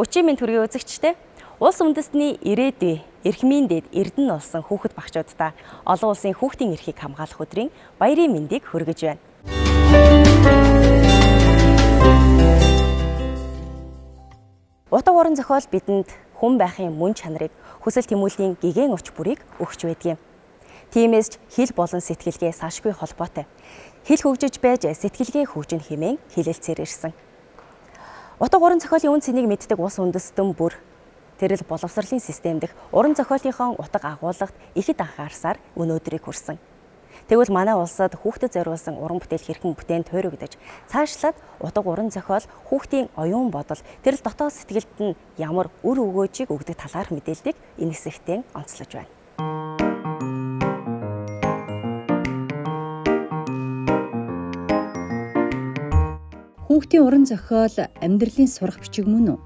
30 минут хүргийн үзэгчтэй улс үндэстний ирээдүй эрхмийн дэд эрдэнэ болсон хүүхэд багчуудаа олон улсын хүүхдийн эрхийг хамгаалах өдрийн баярын мэндийг хүргэж байна. Утга уран зохиол бидэнд хүн байхын мөн чанарыг хүсэл тэмүүллийн гэгэн өч бүрийг өгч байдаг юм. Тиймээс ч хэл болон сэтгэлгээ салшгүй холбоотой. Хэл хөгжиж байж сэтгэлгээ хөгжин хэмээн хэлэлцээр ирсэн. Утга уран зохиолын үн цэнийг мэддэг улс үндэстэн бүр тэрл боловсролын систем дэх уран зохиолынхон утга агуулгад ихэд анхаарсаар өнөөдрийг хүрсэн. Тэгвэл манай улсад хүүхдэд зориулсан уран бүтээл хэрхэн бүтээн тойрогдож цаашлаад утга уран зохиол хүүхдийн оюун бодол тэрл дотоод сэтгэлд нь ямар үр өгөөжийг өгдөг талаарх мэдээллийг энэ хэсэгтээ онцлож байна. Хүүхдийн уран зохиол амьдралын сурах бичиг мөн үү?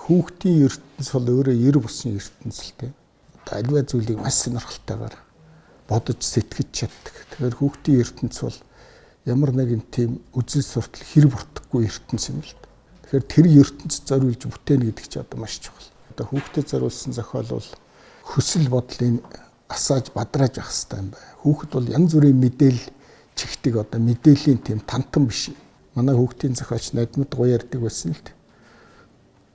Хүүхдийн ертөнц бол өөрөө ер бусын ертөнцтэй. Аливаа зүйлийг маш сонирхолтойгоор бодож сэтгэж чаддаг. Тэгэхээр хүүхдийн ертөнц бол ямар нэгэн тийм үзэл суртал хэр бүртгэхгүй ертөнц юм л да. Тэгэхээр тэр ертөнц зориулж бүтээнэ гэдэг чинь одоо маш чухал. Одоо хүүхдэд зориулсан зохиол бол хүсэл бодлын асааж бадрааж явах хэрэгтэй юм байна. Хүүхэд бол янз бүрийн мэдээлэл чихдэг одоо мэдээллийн тийм тантан биш. Манай хүүхдийн зохиолч Надмад гоё ярьдаг байсан л дээ.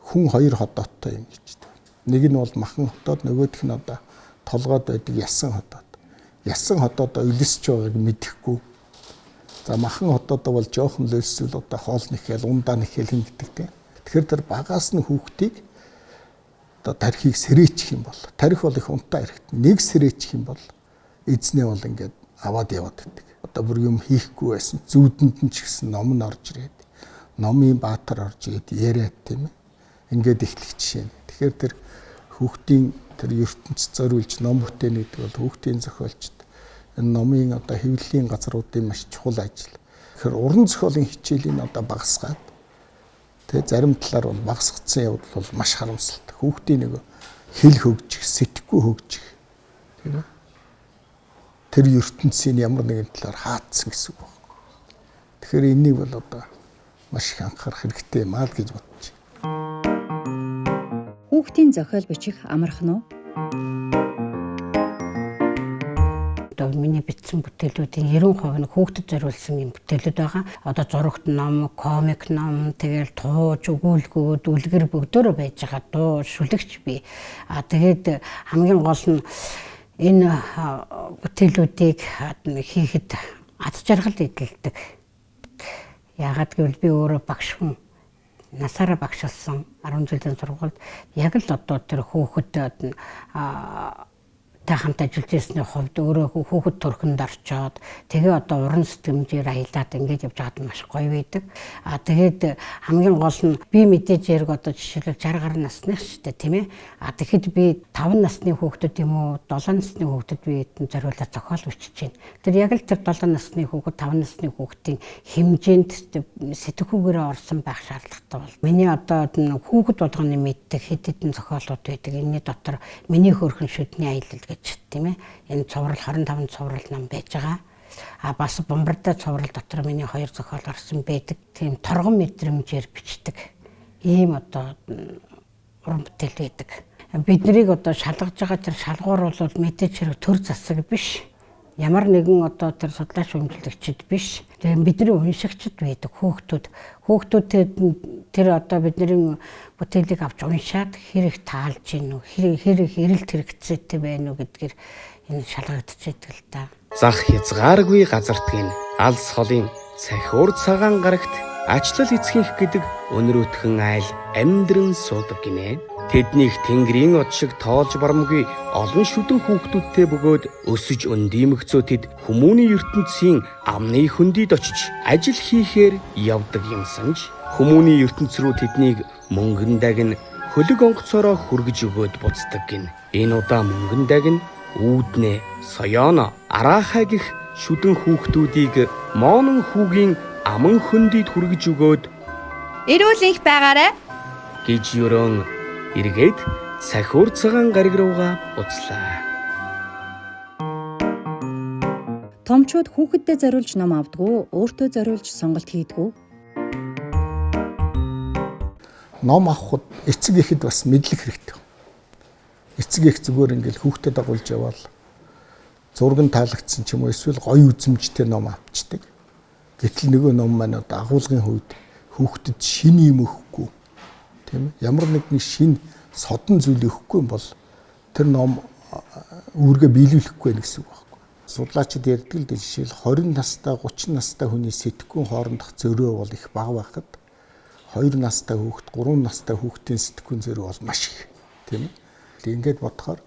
Хүн хоёр хотоодтой юм гэж. Нэг нь бол махан хотоод, нөгөөх нь одоо толгойд байдаг ясан хотоод. Ясан хотоодоо өлсөж байгааг мэдэхгүй. За махан хотоодоо бол жоохон л өлсвөл одоо хоол нэхэл, ундаа нэхэл хин гэдэг тийм. Тэгэхээр тэр багаас нь хүүхдийг одоо тархийг сэрээчих юм бол, тарих бол их унтаа хэрэгтэй. Нэг сэрээчих юм бол эзнээ бол ингээд аваад яваад байдаг. Одоо бүр юм хийхгүй байсан. Зүүдэнд нь ч гэсэн ном нь орж ирээд, номын баатар орж ирээд яриад тийм ээ. Ингээд эхлэх жишээ. Тэгэхээр тэр хүүхдийн тэр ертөнцид зориулж ном бүтээнэ гэдэг бол хүүхдийн зохиолчд энэ номын одоо хэвлэлийн газруудын маш чухал ажил. Тэгэхээр уран зохиолын хичээлийн одоо багасгаад тэгээ зарим талаар бол багасгдсан явдал бол маш харамсалтай. Хүүхдийн нэг хэл хөгжих, сэтгэхгүй хөгжих тийм ээ. Тэр ертөнцийн ямар нэгэн талаар хаацсан гэсэн үг байна. Тэгэхээр энийг бол одоо маш их анхаарах хэрэгтэй юм аа гэж бодож байна. Хүүхдийн зохиол бичих амархан уу? Одоо миний бичсэн бүтээлүүдийн 90% нь хүүхдэд зориулсан юм бүтээлүүд байгаа. Одоо зурагт ном, комик ном, тэгэл тууж, өгүүлгүүд, үлгэр бүгдөө байж байгаа дуу, шүлэгч бий. Тэгээд хамгийн гол нь энэ бүтээлүүдийг хийхэд ад жаргал эдэлдэг. Яагаад гэвэл би өөрөө багш хүн. Насаараа багшилсан 10 жилийн сургуульд яг л одоо тэр хүүхэд та хамт ажиллаж ирсний хувьд өөрөө хүүхэд төрхөнд орчоод тэгээ одоо уран сэтгэмжээр аялаад ингэж явж байгаад маш гоё байдаг. Тэгээд хамгийн гол нь би мэдээж яриг одоо жишээлбэл 60 гаруй насных шүү дээ тийм ээ. Тэгэхэд би 5 насны хүүхдэд юм уу 7 насны хүүхдэд би зориулаад зохиол бичиж байна. Тэр яг л тэр 7 насны хүүхэд 5 насны хүүхдийн хэмжээнд сэтгүүгээрээ орсон байх шаардлагатай бол. Миний одоо хүүхэд болгоны мэддэг хэд хэдэн зохиолууд байдаг. Энэний дотор миний хөөрхөн шүдний аялал тийм ээ. Энэ цуврал 25 цуврал нам байж байгаа. Бас бомбартай цуврал дотор миний 2 зохиол орсон байдаг. Тийм торгон мэдрэмжээр бичдэг. Ийм одоо уран бүтээл байдаг. Биднийг одоо шалгаж байгаа тэр шалгуур бол мэдээж хэрэг төр засаг биш. Ямар нэгэн одоо тэр судлаач өмжлөгчд биш. Тэгээ бидний уншигчд байдаг хүүхдүүд тэр одоо бидний бүтээлийг авч уншаад хэрэг таалж гин үү хэрэг эрэлт хэрэгцээтэй байна уу гэдгээр энэ шалгагдчихэдэг л та. Зах хязгааргүй газартгийн алс холын цахиур цагаан гарагт ачлал эцгийнх гэдэг өнөрөтгөн айл амьдран суудаг гинэ. Тэднийг тэнгэрийн од шиг тоолж барамгүй олон шүдэн хүүхдүүдтэй бөгөөд өсөж өндиймөгцөө тэд хүмүүний ертөнцийн амны хөндөд очиж ажил хийхээр явдаг юмсанж хүмүүний ертөнц рүү тэднийг мөнгөн дагн хөлөг онгоцоороо хүргэж өгөөд буцдаг гин. Энэ удаа мөнгөн дагн үүднэ соёоно араахай гих шүдэн хүүхдүүдийг моонон хүүгийн аман хөндөд хүргэж өгөөд эрүүл их байгаарай гэж өрөөн эргээд цахиур цагаан гариг руугаа буцлаа. Томчууд хүүхэддээ зориулж ном авдаггүй, өөртөө зориулж сонголт хийдэггүй. ном авахд эцэг ихэд бас мэдлэг хэрэгтэй. Эцэг их зүгээр ингээл хүүхдэд дагуулж явал зурган таалагдсан ч юм уу эсвэл гоё үзмжтэй ном авчдаг. Гэтэл нөгөө ном маань агуулгын хувьд хүүхдэд шин юм өгөхгүй. Тийм ээ. Ямар нэгэн шин содон зүйл өгөхгүй юм бол тэр ном үүргээ биелүүлэхгүй байх гэсэн үг байхгүй. Судлаачид ярьдаг л жишээл 20 настай 30 настай хүний сэтгүүн хоорондох зөрөө бол их бага байхад 2 настай хүүхэд 3 настай хүүхдийн сэтгүүн зөрөө бол маш их. Тийм ээ. Ингээд бодохоор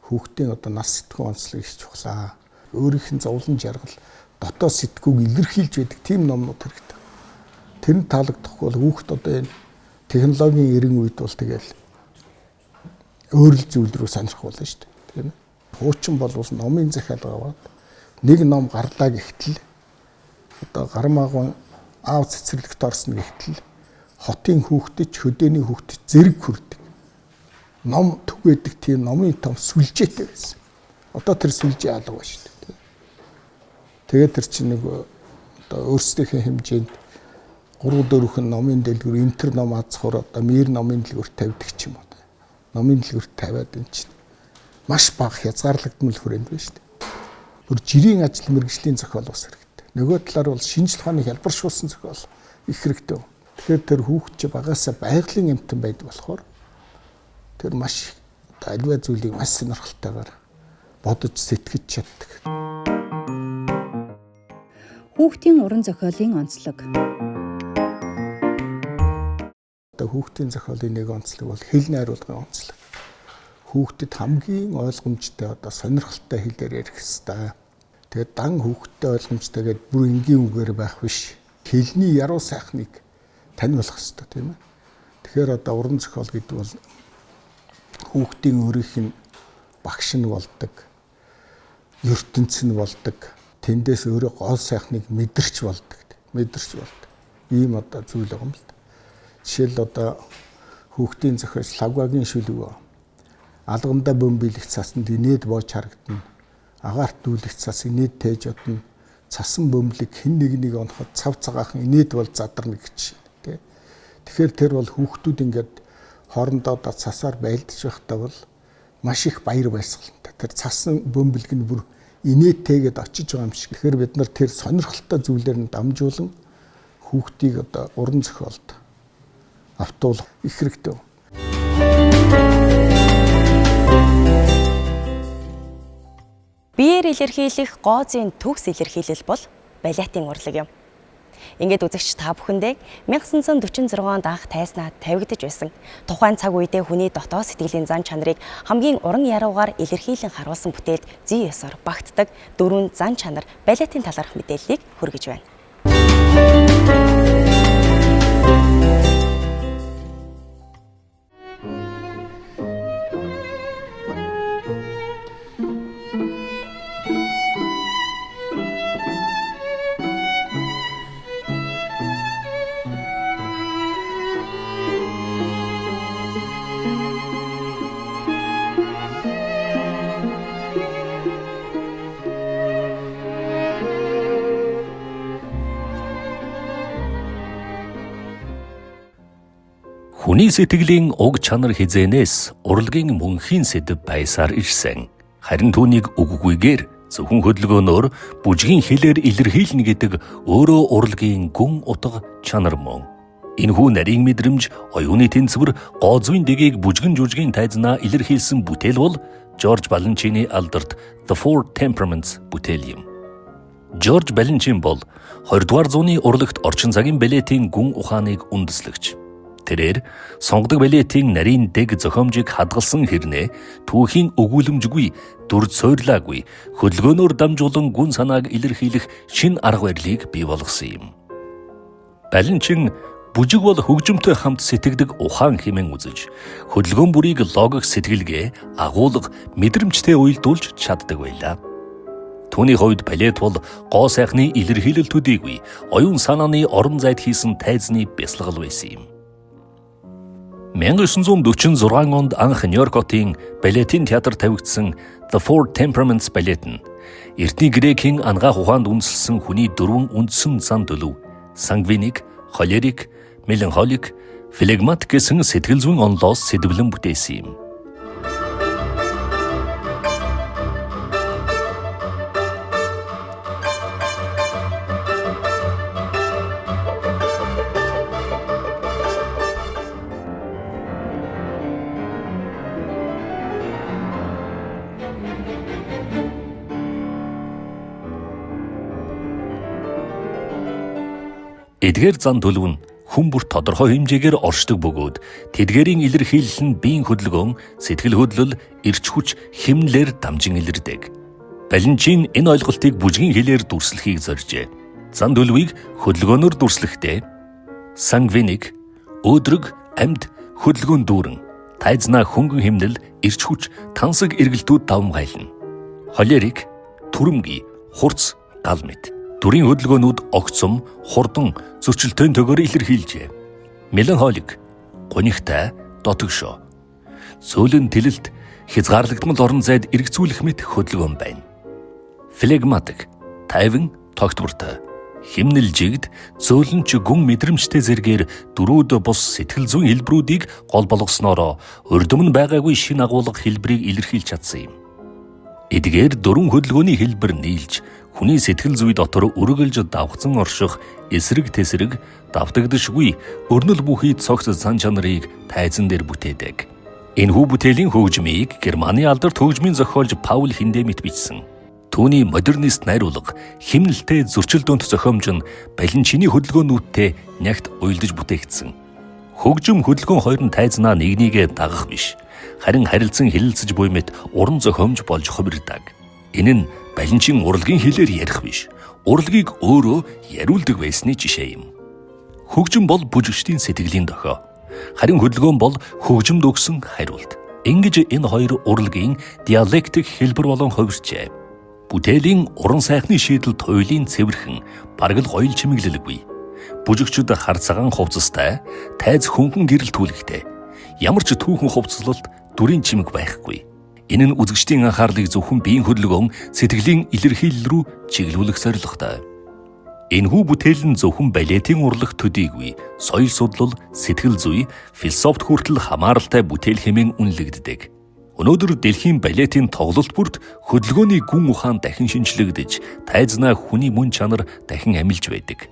хүүхдийн одоо нас сэтгүүн онцлог их чухлаа. Өөрийнх нь зовлон жаргал дотоод сэтгүүг илэрхийлж байдаг тийм номнууд хэрэгтэй. Тэр нь таалагдахгүй бол хүүхэд одоо энэ технологийн эрен үед бол тэгэл өөр л зүйл рүү сонирх болно шүү дээ. Тийм ээ. Хуучин бол номын захиалга аваад нэг ном гарлаа гэхтэл одоо гармаагүй аав цэцэрлэгт орсон гэхтэл хотын хүүхдэд хөдөөний хүүхдэд зэрэг хүрдэг. Ном түгээдэг тийм номын том сүлжээтэй байсан. Одоо тэр сүлжээ алга байна шүү дээ. Тэгээд тэр чинь нэг одоо өөрсдийнхээ хэмжээнд 3-4 номын дэлгүүр энтер ном азхуур одоо мэр номын дэлгүүр тавьдаг ч юм уу. Номын дэлгүүр тавиад энэ чинь маш бага хязгаарлагдмал хүрээнд байна шүү дээ. Бүр жирийн ажил мэргэжлийн зохиол ус хэрэгтэй. Нөгөө талаар бол шинжлэх ухааны хялбаршуулсан зохиол их хэрэгтэй. Тэгэхээр тэр хүүхэд чи багаасаа байгалийн амтан байдаг болохоор тэр маш альва зүйлийг маш сонирхолтойгоор бодож сэтгэж чаддаг. Хүүхдийн уран зохиолын онцлог. Одоо хүүхдийн зохиолын нэг онцлог бол хэл найруулгын онцлог. Хүүхдэд хамгийн ойлгомжтой одоо сонирхолтой хэлээр ярих хэрэгтэй. Тэгээд дан хүүхдтэй ойлгомжтой гэдэг бүр энгийн үгээр байх биш. Хэлний яруу сайхныг таниулах хэрэгтэй тийм ээ. Тэгэхээр одоо уран зохиол гэдэг бол хүүхдийн өөрийнх нь багш нь болдог, ертөнц нь болдог, тэндээс өөрөө гол сайхныг мэдэрч болдог. Ийм одоо зүйл байгаа юм л да. Жишээл одоо хүүхдийн зохиол Лагвагийн шүлэг алгандаа бөмбөлөх цаснд инээд боож харагдана. Агаарт дүүлэх цас инээд тээж одно. Цасан бөмбөлийг хэн нэг оноход цав цагаахан инээд бол задарна гэж тийм. Тэгэхээр тэр бол хүүхдүүд ингээд хоорондоо цасаар байлдаж байхдаа бол маш их баяр баясгалантай. Тэр цасан бөмбөлг нь бүр инээтэйгээд очиж байгаа юм шиг. Тэгэхээр бид нар тэр сонирхолтой зүйлээр нь дамжуулан хүүхдийг одоо уран зохиолд автуулах их хэрэгтэй. Биеэр илэрхийлэх гооцын төгс илэрхийлэл бол балетын урлаг юм. Ингээд үзэгч та бүхэндээ 1946 онд анх тайзнаад тавигдж байсан тухайн цаг үедээ хүний дотоод сэтгэлийн зан чанарыг хамгийн уран яруугаар илэрхийлэн харуулсан бүтээлд зүй ёсоор багтдаг 4 зан чанар балетын талаарх мэдээллийг хүргэж байна. Хүний сэтгэлийн уг чанар хизээнээс урлагийн мөнхийн сэдэв байсаар ирсэн. Харин түүнийг үггүйгээр зөвхөн хөдөлгөөнөөр бүжгийн хэлээр илэрхийлнэ гэдэг өөрөө урлагийн гүн утга чанар мөн. Энэхүү нарийн мэдрэмж, оюуны тэнцвэр, гоо зүйн дэгийг бүжгэн жүжгийн тайзнаа илэрхийлсэн бүтээл бол Жорж Баленчины алдарт The Four Temperaments бүтээл юм. Жорж Баленчин бол 20 дугаар зууны урлагт орчин цагийн балетын гүн ухааныг үндэслэгч. Тэрээр сонгодог балетын нарийн дэг зохиомжийг хадгалсан хэрнээ түүхийн өгүүлэмжгүй, дүр суйрлаагүй, хөдөлгөөнөөр дамжуулан гүн санааг илэрхийлэх шин арга барилыг бий болгосон юм. Баленчин бүжиг бол хөгжимтэй хамт сэтгэдэг ухаан хэмээн үзэж, хөдөлгөөн бүрийг логик сэтгэлгээ, агуулга, мэдрэмжтэй уялдуулж чаддаг байлаа. Түүний хувьд балет бол гоо сайхны илэрхийлэл төдийгүй, оюун санааны орон зайд хийсэн тайзны бясалгал байсан юм. 1946 онд анх Нью-Йорк хотын балетын театр тавигдсан The Four Temperaments балет нь эртний грекийн ангаах ухаанд үндэслэн хүний 4 үндсэн зан төлөв: сангвиник, холерик, меланхолик, Флегмат гэсэн сэтгэл зүйн онлоос сэдвлэн бүтээсэн юм. Эдгээр зан төлөв нь хүн бүр тодорхой хэмжээгээр оршдог бөгөөд тэдгээрийн илэрхийлэл нь биеийн хөдөлгөөн, сэтгэл хөдлөл, эрч хүч хэмнэлээр дамжин илэрдэг. Баленчин энэ ойлголтыг бүжгийн хэлээр дүрслэхийг зоржээ. Зан төлөвийг хөдөлгөөнөөр дүрслэхдээ сангвиник, өөдрөг, амьд, хөдөлгөөн дүүрэн, тайзнаа хөнгөн хэмнэл, эрч хүч, тансаг эргэлтүүд давмгайлна. Холерик, түрэмгий, хурц, гал мэт. Дүрийн хөдөлгөөнүүд огцом, хурдан, зөрчилтөөн төгөөр илэрхийлжээ. Меланхолик, гунигтай, дотогшоо. Зөөлөн тэлэлт, хязгаарлагдмал орон зайд эргэцүүлэх мэт хөдөлгөөн байна. Флегматик, тайван, тогтвортой. Химнэл жигд, зөөлөнч гүн мэдрэмжтэй зэргээр дөрүүд бус сэтгэл зүйн хэлбэрүүдийг гол болгосноор урдум нь байгаагүй шин агуулга хэлбэрийг илэрхийлж чадсан юм. Эдгээр дөрвөн хөдөлгөөний хэлбэр нийлж хүний сэтгэл зүй дотор үргэлж давхцан орших эсрэг тэсрэг давтагдшгүй өрнөл бүхий цогц зан чанарыг тайзан дээр бүтээдэг. Энэхүү бүтээлийн хөгжмийг Германы алдарт хөгжмийн зохиолч Паул Хиндемит бичсэн. Түүний модернист найруулга химнэлтэй зөрчил дөнт зохиомж нь Баленчины хөдөлгөөнүүдтэй нягт уялдаж бүтээгдсэн. Хөгжим хөдөлгөөн хоёр нь тайзнаа нэгнийгээ дагах биш. Харин харилцан хэлэлцэж буй мэт уран зохиомж болж хувирдаг. Энэ нь Баленчин урлагийн хэлээр ярих биш. Урлагийг өөрөө яриулдаг байсны жишээ юм. Хөгжим бол бүжигчдийн сэтгэлийн дохио. Харин хөдөлгөөн бол хөгжимд өгсөн хариулт. Ингэж энэ хоёр урлагийн диалектик хэлбэр болон хувирчээ. Бүтээлийн уран сайхны шийдэлд туйлын цэвэрхэн, бараг л гоёл чимэглэлгүй. Бүжигчид хар цагаан хувцастай, тайз хөнгөн гэрэлтүүлэгтэй. Ямар ч түүхэн хувцаслалт дүрийн чимэг байхгүй. Энэ нь үзэгчдийн анхаарлыг зөвхөн биеийн хөдөлгөөн, сэтгэлийн илэрхийлэл рүү чиглүүлэх зорилготой. Энэхүү бүтээл нь зөвхөн балетийн урлаг төдийгүй, соёл судлал, сэтгэл зүй, философт хүртэл хамааралтай бүтээл хэмээн үнэлэгддэг. Өнөөдөр дэлхийн балетийн тоглолт бүрт хөдөлгөөний гүн ухаан дахин шинжлэгдэж, тайзнаа хүний мөн чанар дахин амилж байдаг.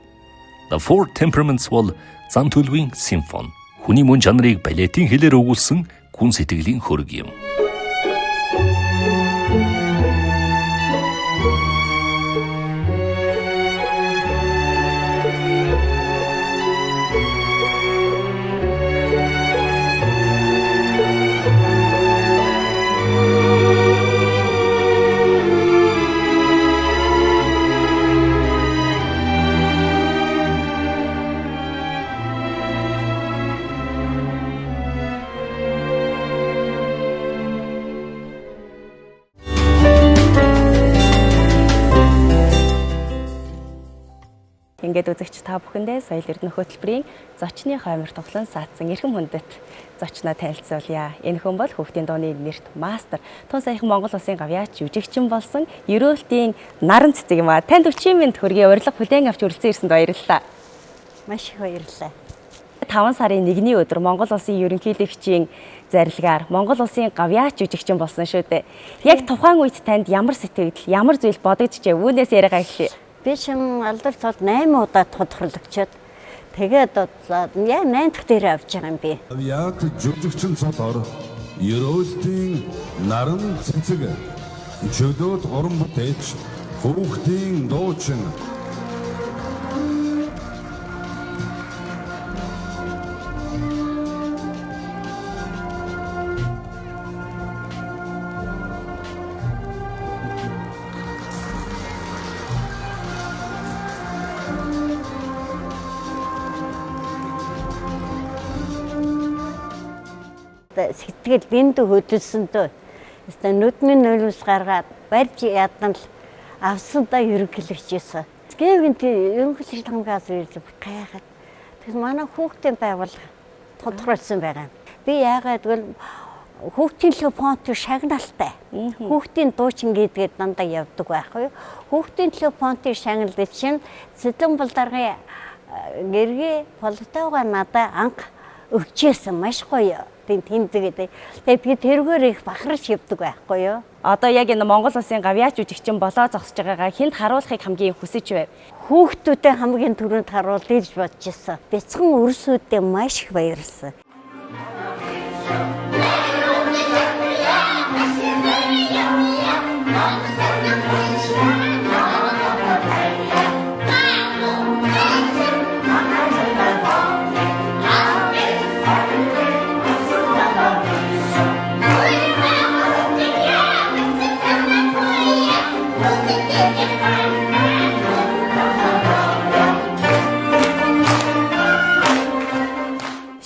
The Four Temperaments бол зан төлөвийн симфони. Хүний мөн чанарыг балетийн хэлээр өгүүлсэн гүн сэтгэлийн хөрөг юм. Ингээд үзэгч та бүхэндээ соёл эрдэнэ хөтөлбөрийн зочны хоймор тоглон саадсан эрхэм хүндэт зочноо танилцуулъя. Энэ хүн бол хүүхдийн дууны нэрт мастер, тун саяхан Монгол Улсын гавьяач жүжигчин болсон Ерөөлтийн наран цэцэг юм а. Танд өчийн мэнд хүргэе, урилга хүлээн авч үргэлжлэн ирсэнд баярлалаа. Маш их баярлалаа. 5 сарын 1-ний өдөр Монгол Улсын ерөнхийлөгчийн зарилгаар Монгол Улсын гавьяач жүжигчин болсон шүү дээ. Яг тухайн үед танд ямар сэтгэл, ямар зүйл бодогдчихэ? Үүнээс яриагаа эхлэе. Би шин алдарт тул 8 удаа тодорхойлогчод тэгээд яг 8 дахь дээр авч байгаа юм би. Яг жүжигчин цолоор Ерөөлтийн наран цэцэг чөлөөт уран бүтээлч хүүхдийн дуучин сэтгэл бинд хөдөлсөндөө нүдний нулимс гаргаад барьж ядан л авсандаа ерөнхийлөгчөөс. Гэвэн ерөнхийлөгч хамгаас ирж гайхаад. Тэгэхээр манай хүүхдийн байгууллага тодорхойлсон байгаа. Би яагаад гэвэл хүүхдийн төлөө фонт шагналтай. Хүүхдийн дуучин гэдгээд дандаа явдаг байхгүй юу? Хүүхдийн төлөө фонтын шагналд чинь Цэдэн Булдаргын гэргээ политеуга надаа анх өгчээсэн маш гоё. Тэнцэгээд. Тэгээ би тэргээр их бахарч явдаг байхгүй юу? Одоо яг энэ Монгол улсын гавьяач жүжигчин болоо зогсож байгаагаа хүнд харуулахыг хамгийн хүсэж байв. Хүүхдүүдэд хамгийн түрүүнд харуулъя гэж бодож ирсэн. Бяцхан өрсөдөө маш их баярлсан.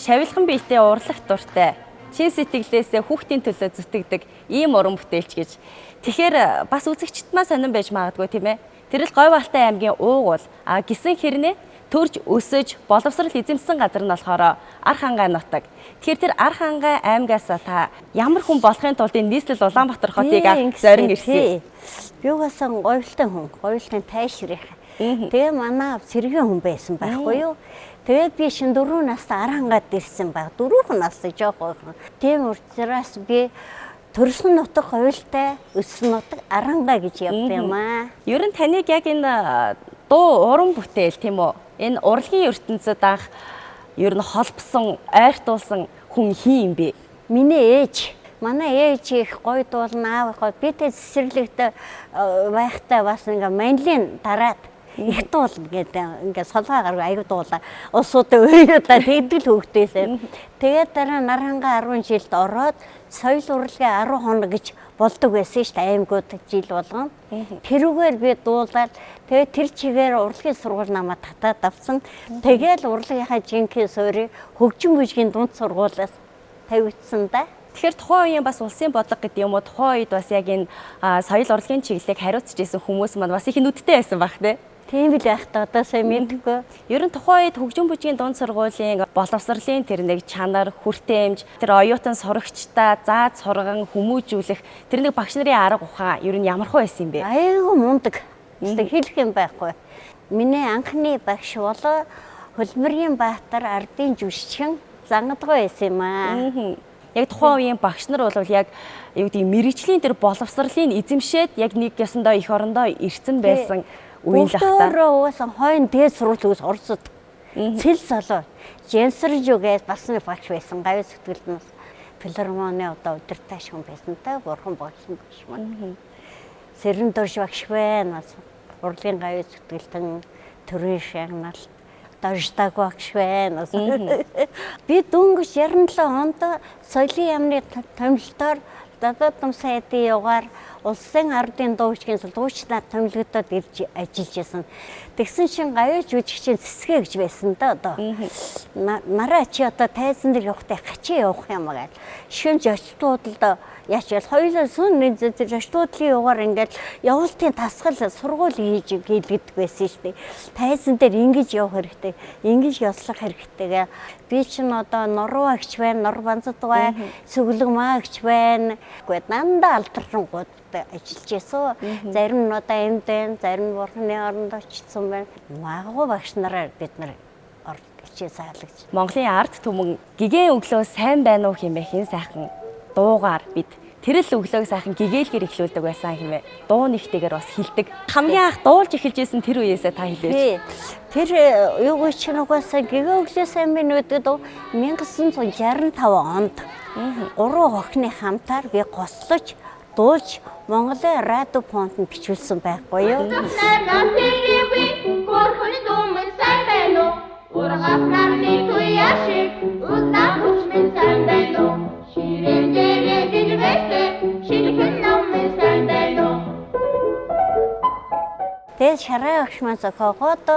Шавилхан биетэй урлах дуртай. Чин сэтгэлээсээ хүүхдийн төлөө зүтгэдэг ийм уран бүтээлч гэж. Тэгэхээр бас үзэгчд маа сонирн байж магадгүй тийм ээ. Тэрэл Говьалтай аймгийн уугуул гисэн хэрнээ төрж өсөж боловсрал эзэмсэн газар нь болохоор Архангай нутаг. Тэгэхээр тэр Архангай аймгаас та ямар хүн болохын тулд энэ нийслэл Улаанбаатар хотыг зорин ирсэн. Би угаасаа говьлтай хүн, говьлын тайшрах. Тэгээ манай сэргийн хүн байсан байхгүй юу? Тэгээд би шин 4 настай Архангайд ирсэн баг. 4 настай жоох байсан. Тийм учраас би төрсөн нутаг говьлтай, өссөн нутаг Архангай гэж явдаг юм аа. Ер нь таныг яг энэ дуу уран бүтээл тийм үү? Энэ урлагийн ертөнцид анх ер нь холбосон, ойртуулсан хүн хин юм бэ? Миний ээж. Манай ээж их гоё дуулна аав. Би тэ цэцэрлэгт байхдаа бас ингээ манлын дараад их дуулна гэдэг ингээ солгоо гарга аяг дуулаа. Усуудаа өөрөөдөө тэгдэл хөвгтөөсэй. Тэгээд дараа Архангай 10 жилд ороод соёл урлагийн 10 хоног гэж болдог байсан шүү дээ аймагуд жил болгон. Тэрүүгээр би дуулаад тэгээд тэр чигээр урлагийн сургууль намайг татаад авсан. Тэгээд урлагийнхаа жинхэнэ суурийг хөгжим бүжгийн дунд сургуулиас тавигдсан да. Тэгэхээр тухайн үеийн бас улсын бодлого гэдэг юм уу тухайн үед бас яг энэ соёл урлагийн чиглэлийг хариуцж исэн хүмүүс маань бас их нүдтэй байсан баг тий. Тийм л байх та одоо сайн мэдгүй. Ер нь тухайн үед хөгжим бүжгийн дунд сургуулийн боловсролын тэр нэг чанар, хүртээмж, тэр оюутан сурагчдаа зааж сурган хүмүүжүүлэх тэр нэг багш нарын арга ухаан ер нь ямархуу байсан юм бэ? Айгүй мундаг. Хэлэх юм байхгүй. Миний анхны багш бол Хөлмөргийн Баатар ардын жүжигчин Зангадгой байсан юм аа. Яг тухайн үеийн багш нар бол яг юу гэдэг мэрэгжлийн тэр боловсролын эзэмшээд яг нэг ясандаа их орондоо ирсэн байсан. Бүгдөө угаасаа хойно дээд сургуулиуд орсод цэл солоо Женсэржүү гэж бас нэг багш байсан гавь сэтгэлднээс филармоны одоо удирдагч хүн байсан та бурхан болсон гэж маань Сэрэн дөрж багш байна урлагийн гавь сэтгэлтэн төрийн шагналт дөрждаг багш байна би дөнгөж 97 онд соёлын яамны томилтоор Дадад том сайдын югаар улсын ардын дуучгийн дуучнаа томилогдоод ирж ажиллаж байсан. Тэгсэн чин гавь жүжигчин цэсгэ гэж байсан да одоо. Нараа чи одоо тайзан дээр явахтай гачи явах юм аа гэж. Шин жочтуудад яачвал хоёулаа сүн жочтуудлын югаар ингээд явуултын тасгал сургууль хийж гэлгэдэг байсан шүү дээ. Тайзан дээр ингэж явах хэрэгтэй, ингэж ёслох хэрэгтэй. Би чинь одоо нуруу агч байна, нур банцдгаа, сүглэг маагч байна. Гэхдээ дандаа алдаршингууд ажиллаж байсан. Зарим нь одоо энд байна, зарим нь бурхны оронд очсон байна. Магадгүй багш нараар бид нар хичээл саалагч. Монголын ард түмэн гэгэн өглөө сайн байна уу хэмээх энэ сайхан дуугаар бид тэрэл өглөөг сайхан гэгээлгээр эхлүүлдэг байсан хэмээн дуу нэгтэйгээр бас хэлдэг. Хамгийн анх дуулж эхэлж исэн тэр үеэсээ та хэлээч. Тэр юу гэж чинь угаасаа гэгэн өглөө сайн байна гэдэг 1965 онд 3 охины хамтаар би гослож дуулж Монголын радио фонтод бичүүлсэн байхгүй юу? Тэгээд шараа агш маань зохиогоод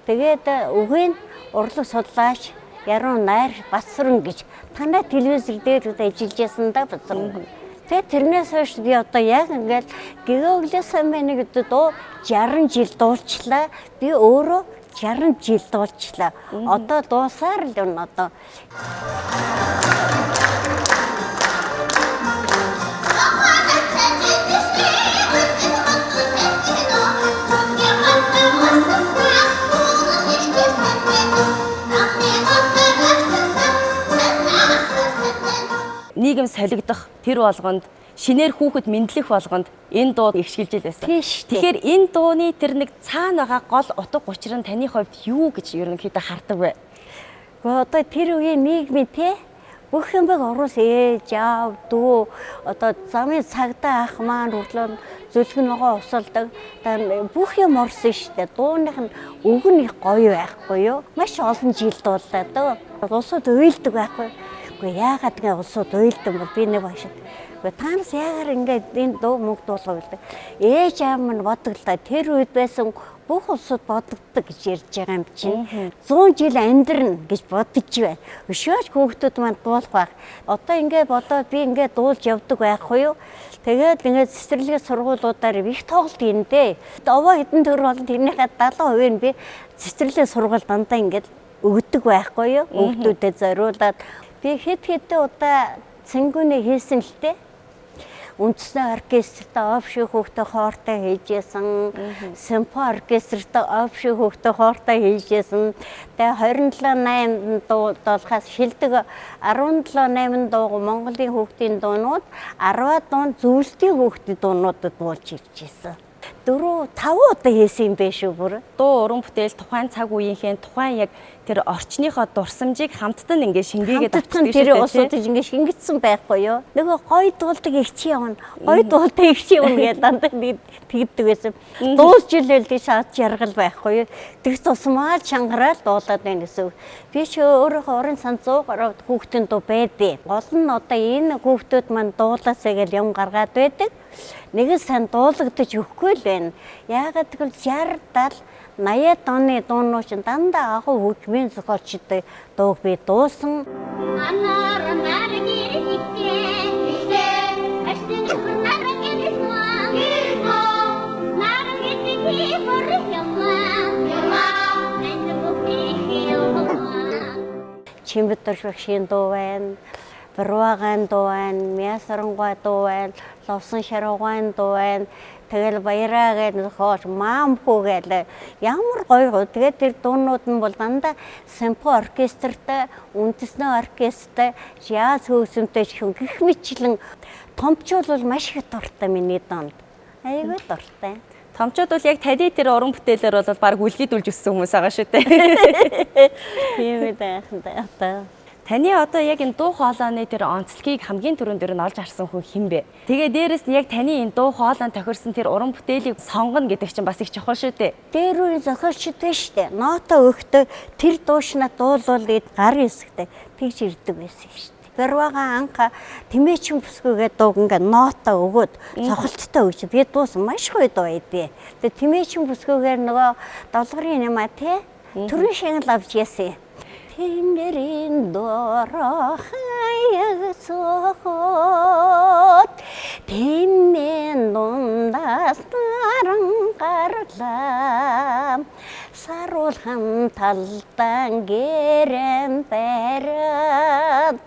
тэгээд үгийн урлаг судлаач Яруу Найр Батсүрэн гэж танай телевизэр дээр ажиллаж байсан да Батсүрэн. Тэгээд тэрнээс хойш би одоо яг ингээд гэгэн өглөө сайн байна гэдэг дуу 60 жил дуулчлаа. Би өөрөө 60 жил дуулчлаа. Одоо дуусаар л юм одоо. нийгэм солигдох тэр болгонд шинээр хүүхэд мэдлэх болгонд энэ дуу ихшгэлж ил байсан. Тэгэхээр энэ дууны тэр нэг цаана байгаа гол утга учир нь таны хувьд юу гэж ерөнхийдөө хардаг вэ? Одоо тэр үеийн нийгмийн те бүх юм баг орус ээж аав дүү одоо замын цагдаа ах маань хөрлөө зүлгэн ногоо усалдаг. Бүх юм орсон штэ. Дууных нь үг нь их гоё байхгүй юу? Маш олон жил дуулаад улсууд уйлдаг байхгүй. Гэхдээ яагаад ингэ улсууд уйлдаг бол би нэг башид. Танаас яагаар ингээд энэ дуу мөнгө дуулах вэ? Ээж аав маань бодглоо тэр үед байсан бүх улсууд бодогддог гэж ярьж байгаа юм чинь 100 жил амьдрна гэж бодож байна. Өшөөж хүүхдүүд маань дуулах байх. Одоо ингээд бодоод би ингээд дуулж явдаг байхгүй юу? Тэгээд ингээд цэцэрлэгийн сургуулиудаар их тоглолт хийндээ. Овоо хэдэн төгрөг болон тэрнийхээ 70% нь би цэцэрлэгийн сургууль дандаа ингээд өгдөг байхгүй юу? Хүүхдүүдэд зориулаад би хэд хэдэн удаа цэнгүүнээ хийсэн л дээ. Үндэсний оркестрт овшиг хүүхдээ хоортой хийжсэн, симфо оркестрт овшиг хүүхдээ хоортой хийжсэн. Тэгээ 27-8 дуу болохоос шилдэг 17-8 дуу Монголын хүүхдийн дуунууд 10 дуун зөвлөлтийн хүүхдийн дуунуудад дуулж иржсэн. 4-5 удаа хийсэн юм биш үү бүр. Дуу уран бүтээл тухайн цаг үеийнхээ тухайн яг тэр орчныхоо дурсамжийг хамттан ингээд шингээгээд авчихсан тэр улсуудыг ингээд шингэсэн байхгүй юу. Нөгөө гоё дуулдаг игчи явна. Гоё дуулдаг игчи явна гэдэг дандаа тэгдэг байсан. Дуулж илэлдэг шат жаргал байхгүй юу. Тэгс тусмаа чангараал дуулаад байна гэсэн. Би ч өөрийнхөө уран сан 100 гаруй хүүхдийн дуу байдээ. Гол нь одоо энэ хүүхдүүд маань дуулаасаа гэл юм гаргаад байдаг. Нэгэн сайн дуулагдаж өгөхгүй л байна. Яагаад гэвэл 60-70 80-аад оны дуунууд чинь дандаа агуу хөгжмийн зохиолчтой дууг би дуусан. Чимбэтэр швагшийн дуу байна. Барвагаан дуу байна, мясарангуй дуу байна, ловсон шаргуун дуу байна. Тэгэл баяраа гэдэг хоош маамхүү гээл ямар гоё. Тэгээд тэр дуунууд нь бол дандаа симфо оркестртэй, үндэсний оркестртэй, жаз хөгжмөнтэй гэх мэтлэн томчууд бол маш их дуртай миний доонд. Айгүй дуртай. Томчууд бол яг таны тэр уран бүтээлээр бол баг үлгийдүүлж өссөн хүмүүс байгаа шүү дээ. Тийм үү дээ. Таны одоо яг энэ дуу хоолойны тэр онцлогийг хамгийн түрүүнд дэр нь олж харсан хүн хэн бэ? Тэгээ дээрэс нь яг таны энэ дуу хоолойн тохирсон тэр уран бүтээлийг сонгоно гэдэг чинь бас их чухал шүү дээ. Дээр үе зохиолчтой шүү дээ. Нота өгтөө тэр дуушнаа дуулуул гээд гарын хэсэгтэй тэгж ирдэг байсан шүү дээ. Барвагаан анха тэмээчин бүсгүйгээ дууг ингээ нота өгөөд цохолттой өгч би дуусан маш гоё дуу байдээ. Тэгээ тэмээчин бүсгүйгээр нөгөө долгорын юм а тий төрийн шиг л авч яасан. Тэнгэрийн дороо хаясохот тэмнэн дундаас наран гарлаа саруулхан талдан гэрэн бараад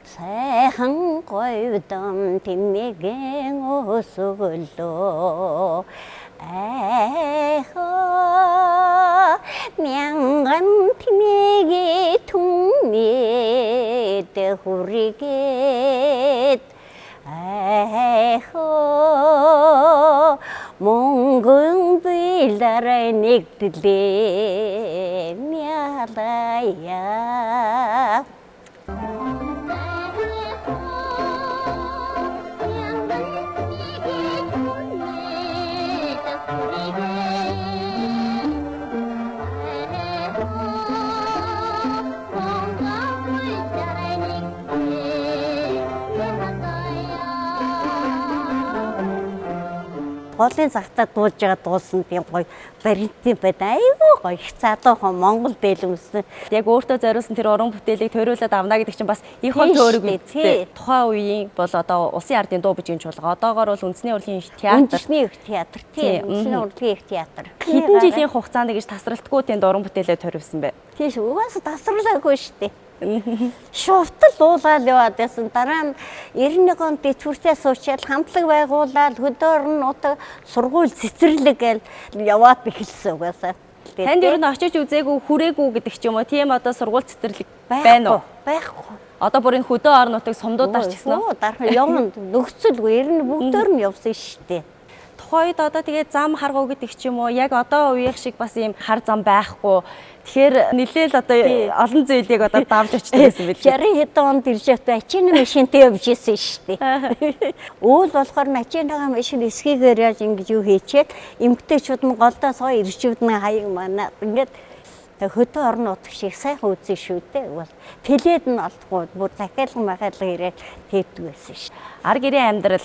сайхан гойдом тэмээгэн өсгөлөө айхоо мянган тэмээгээ түнээд хүргээд айхоо мөнгөн биларай нэгдлээ мялая. Голын цагтаа дуулж байгаа дуулсан би гоё баримтын байд айгүй гоё их залуухан Монгол дээлэмсэн. Яг өөртөө зориулсан тэр уран бүтээлийг тойруулаад авна гэдэг чинь бас их хол төөрөг үстэй. Тухайн үеийн бол одоо улсын ардын дуу бүжгийн чуулга. Одоогоор бол үндэсний урлагийн их театр. Үндэсний их театр тийм. Үндэсний урлагийн их театр. Хэдэн жилийн хугацаанд гэж тасралтгүй тэнд уран бүтээлээ тойруулсан бэ? Тийш угаасаа тасралаагүй шүү дээ. Шувтал уулаад яваад байсан. Дараа нь 91 онд дэвтгүүртээ суучаад хамтлаг байгуулаад хөдөөр нь утга сургууль цэцэрлэг гээл яваад эхэлсэн угаасаа. Танд ер нь очиж үзээгүй хүрээгүй гэдэг ч юм уу тийм одоо сургууль цэцэрлэг байна уу? Байхгүй. Одоо бүр энэ хөдөө орон нутгийг сумдуударч гисэн үү? Дархан юм нөхцөлгүй ер нь бүгдээр нь явсан шүү дээ. Тухайд одоо тэгээ зам харгуу гэдэг ч юм уу яг одоо үеих шиг бас ийм хар зам байхгүй. Тэгэхээр нэлээл одоо олон зүйлийг одоо давж очдог байсан билээ. 60 хэдэн онд ирж байхдаа ачааны машинтай явж исэн шүү дээ. Уул болохоор ачааныгаа машин эсгийгээр яаж ингэж юу хийчээд эмгтээчүүд нь голдоо соо ирчүүд нь хаяг манай ингээд хөдөө орон нутг шиг сайхан үзэн шүү дээ. Бол тэлээд нь олдохгүй бүр захиалган махаалга ирээд хийдэг байсан шүү. Ар гэрийн амьдрал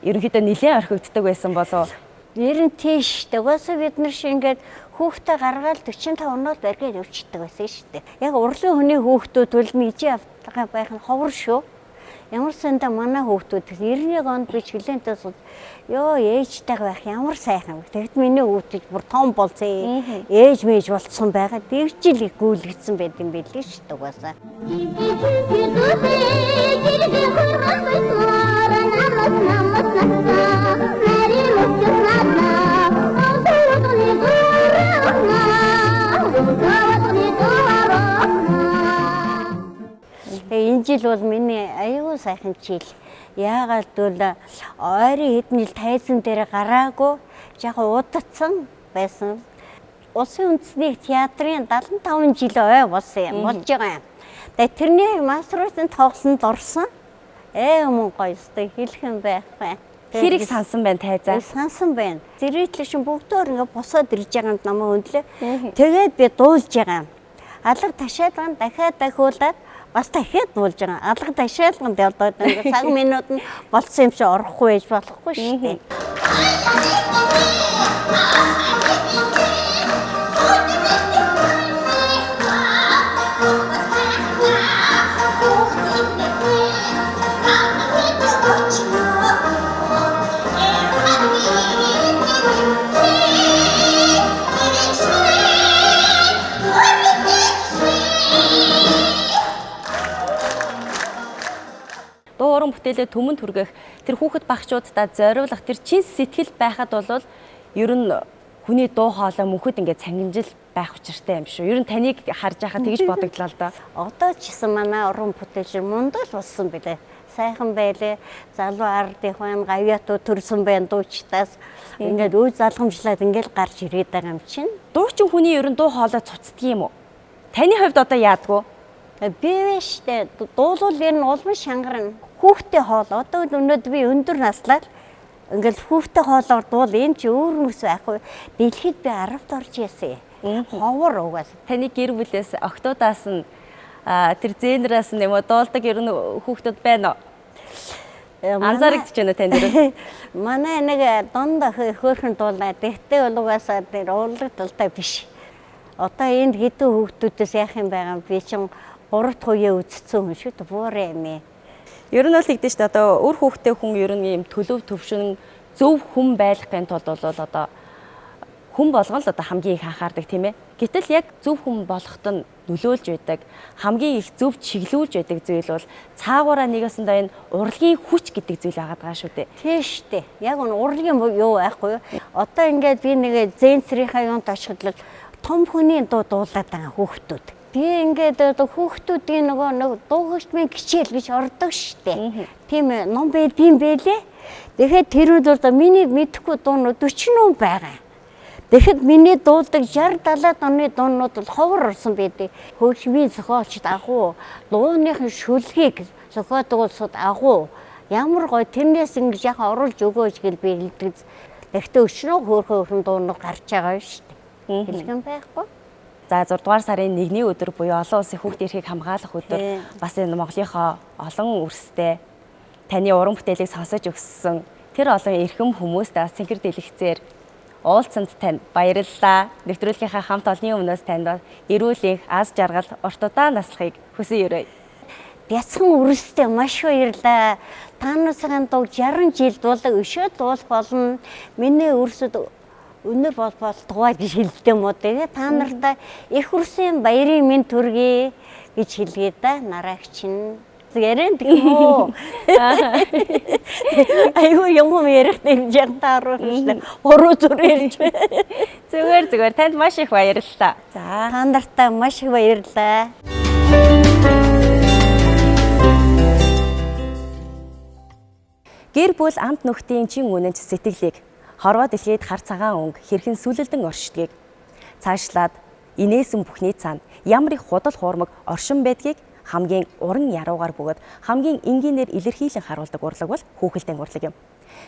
ерөнхийдөө нэлээд орхигддаг байсан болов. Ер нь тийш дээ. Угаасаа бид нар шиг ингээд хүүхдээ гаргаад 45 оноод барьгаад явчихдаг байсан шүү дээ. Яг урлын хүний хүүхдүүд бол нэгжийн авдаг байх нь ховор шүү. Ямар сандаа манай хүүхдүүд 91 онд би чөлөөнтэй сууд ёо ээжтэйг байх ямар сайхан. Тэгэд миний хүүхдүүд бүр том болсон. Ээж мэж болцсон байгаа. Дэвчил их гүйлгдсэн байт юм билээ шүү дээ угаасаа. Энэ жил бол миний аюу сайхан жил. Яагаад гэвэл ойрын хэдэн жил тайзан дээр гараагүй яг удацсан байсан. Улсын үндэсний театрын 75 жил болсон юм болж байгаа юм. Тэгээ тэрний мастерын тоглолтод орсон. Мөн гоё өстэй хэлхэн байхгүй. Хэрэг сансан байна тайзаа. Сансан байна. Зэрэглэшин бүгдөө ингээ босоод ирж байгаа намаа хөндлөө. Тэгээд би дуулж байгаа. Алга ташаалган дахиад дахиулаад бас дахиад дуулж байгаа. Алга ташаалганд одоо ингээ цаг минут нь болцсон юм шиг орохгүй байж болохгүй шүү дээ. Дуу уран бүтээлээ төмөн түргэх тэр хүүхэд багчуудаа зориулах тэр чин сэтгэл байхад бол ер нь хүний дуу хоолой мөнхөд ингээд цангинжил байх учиртай юм шүү. Ер нь таныг харж байхад тэгж бодогдлоо л доо. Одоо ч гэсэн манай уран бүтээлч мундал болсон билээ. Сайхан байлээ. Залуу ардынх маань гавьяатуу төрсөн байна дуучтаас. Ингээд үе залгамжлаад ингээд гарч ирээд байгаа юм чинь. Дуучин хүний ер нь дуу хоолой цуцдаг юм уу? Таны хувьд одоо яадгүй? Би вэштэй дуулал ер нь улам шангарна. Хүүхдээ хоол одоо өнөөдөр би өндөр наслаад ингээл хүүхдээ хоолоор дуул энэ чи өөр нүс байхгүй. Дэлхийд би 10-д орж яасан. Ховор угаас. Таны гэр бүлээс октоудаас нь тэр зэнераас нь юм уу дуулдаг ер нь хүүхдүүд байна уу? Анзаарэгдэж байна тань дээр. Манай нэг донд хөөрхөн дуулаа. Тэгтээ бол угаасаа тэр уурлагдaltaй биш. Одоо энд хэдэн хүүхдүүдээс яах юм байгаа би чинь 3 дахь үеэ үдцсэн хүн шүү дээ буурэ юм. Ер нь бол тэгдэж шүү дээ одоо өөр хүүхдээ хүн ер нь юм төлөв төвшин зөв хүн байлгахын тулд бол одоо хүн болгон л одоо хамгийн их анхаардаг тийм ээ. Гэтэл яг зөв хүн болоход нь нөлөөлж байдаг хамгийн их зөв чиглүүлж байдаг зүйл бол цаагаараа нэгэсэндээ энэ урлагийн хүч гэдэг зүйл байгаа даа шүү дээ. Тийм шүү дээ. Яг нь урлагийн юу байхгүй юу? Одоо ингээд би нэг зэнцрийнхаа юунд очиход том хүний дуу дуулаад байгаа хүүхдүүд. Би ингээд хүүхдүүдийн нөгөө дуугчмын хичээл гэж ордог штэ. Тийм ээ, ном байдсан байлээ. Тэгэхэд тэрүүд бол миний мэдхгүй дуунууд 40 ном байгаа. Тэгэхэд миний дуулдаг 60-70 оны дуунууд бол ховор орсон байдаг. Хөгжмийн зохиолчд агуу, дууныхын шүлгийг зохиодог улсууд агуу. Ямар гоё тэрнээс ингэж яхаа оруулж өгөөж гэл би хэлдэг. Тэгэхдээ өчнөө хөөрхөн дуунууд гарч байгаа штэ. Хэлгэн байхгүй. За 6 дугаар сарын 1-ний өдөр буюу олон улсын хүүхд эрхийг хамгаалах өдөр бас энэ Монголынхоо олон үрстэй таны уран бүтээлийг сонсож өгсөн тэр олон эрхэм хүмүүст цэнхэр дэлгэцээр уулзсанд танд баярлалаа. Нэвтрүүлгийнхаа хамт олонний өмнөөс танд эрүүл энх, аз жаргал, урт удаан наслахыг хүсэн өрөөе. Бяцхан үрстэй маш баярлалаа. Та нарын дуу 60 жил дуулаг өшөө дуулах болно. Миний үрсэд өнөр бол тугай гэж хэлдэг юм уу тэгээ та нартай их үрсийн баярын минь төргий гэж хэлгээ да нараагч нь ярен тэгмүү айгүй юм ярих хэмжээнд тааруулсан уруу зүрэлж зүгээр танд маш их баярлалаа. За та нартай маш их баярлалаа. Гэр бүл амт нөхдийн чин үнэнч сэтгэлийг хорвоо дэлхийд хар цагаан өнгө хэрхэн сүлэлдэн оршдгийг цаашлаад инээсэн бүхний цаана ямар их худал хуурмаг оршин байдгийг хамгийн уран яруугаар бөгөөд хамгийн энгийнээр илэрхийлэн харуулдаг урлаг бол Хүүхэлдэйн урлаг юм.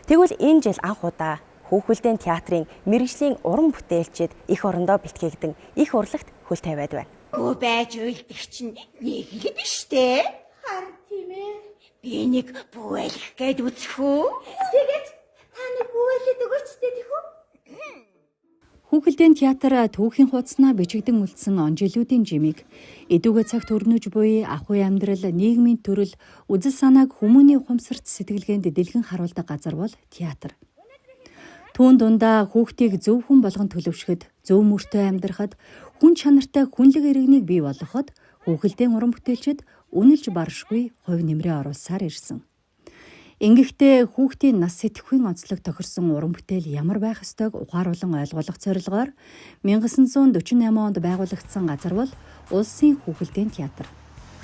Тэгвэл энэ жил анх удаа Хүүхэлдэйн театрын мэргэжлийн уран бүтээлчид их орондоо бэлтгэгдэн их урлагт хөл тавиад байна. Өө байж уйлдаг чинь нэг л биш дээ. Харин тийм ээ. Би нэг бүэлэх гээд үзэх үү? Тэгээд та нэг бүэлээд өгөөч дээ. Хүүхэлдэйн театр түүхийн хуудаснаа бичигдэн үлдсэн он жилүүдийн жимийг эдүгэ цагт өрнөж буй ахуй амьдрал, нийгмийн төрөл, үзэл санааг хүмүүний ухамсарт сэтгэлгээнд дэлгэн харуулдаг газар бол театр. Түүн дундаа хүүхдийг зөв хүн болгон төлөвшөхөд, зөв мөртөө амьдрахад, хүн чанартай хүнлэг иргэнийг бий болгоход Хүүхэлдэйн уран бүтээлчид үнэлж баршгүй хувь нэмрээ оруулсаар ирсэн. Ингэхдээ хүүхдийн нас сэтгэхүйн онцлог тохирсон уран бүтээл ямар байх ёстойг ухааруулан ойлгуулах зорилгоор 1948 онд байгуулагдсан газар бол Улсын Хүүхэлдэйн театр.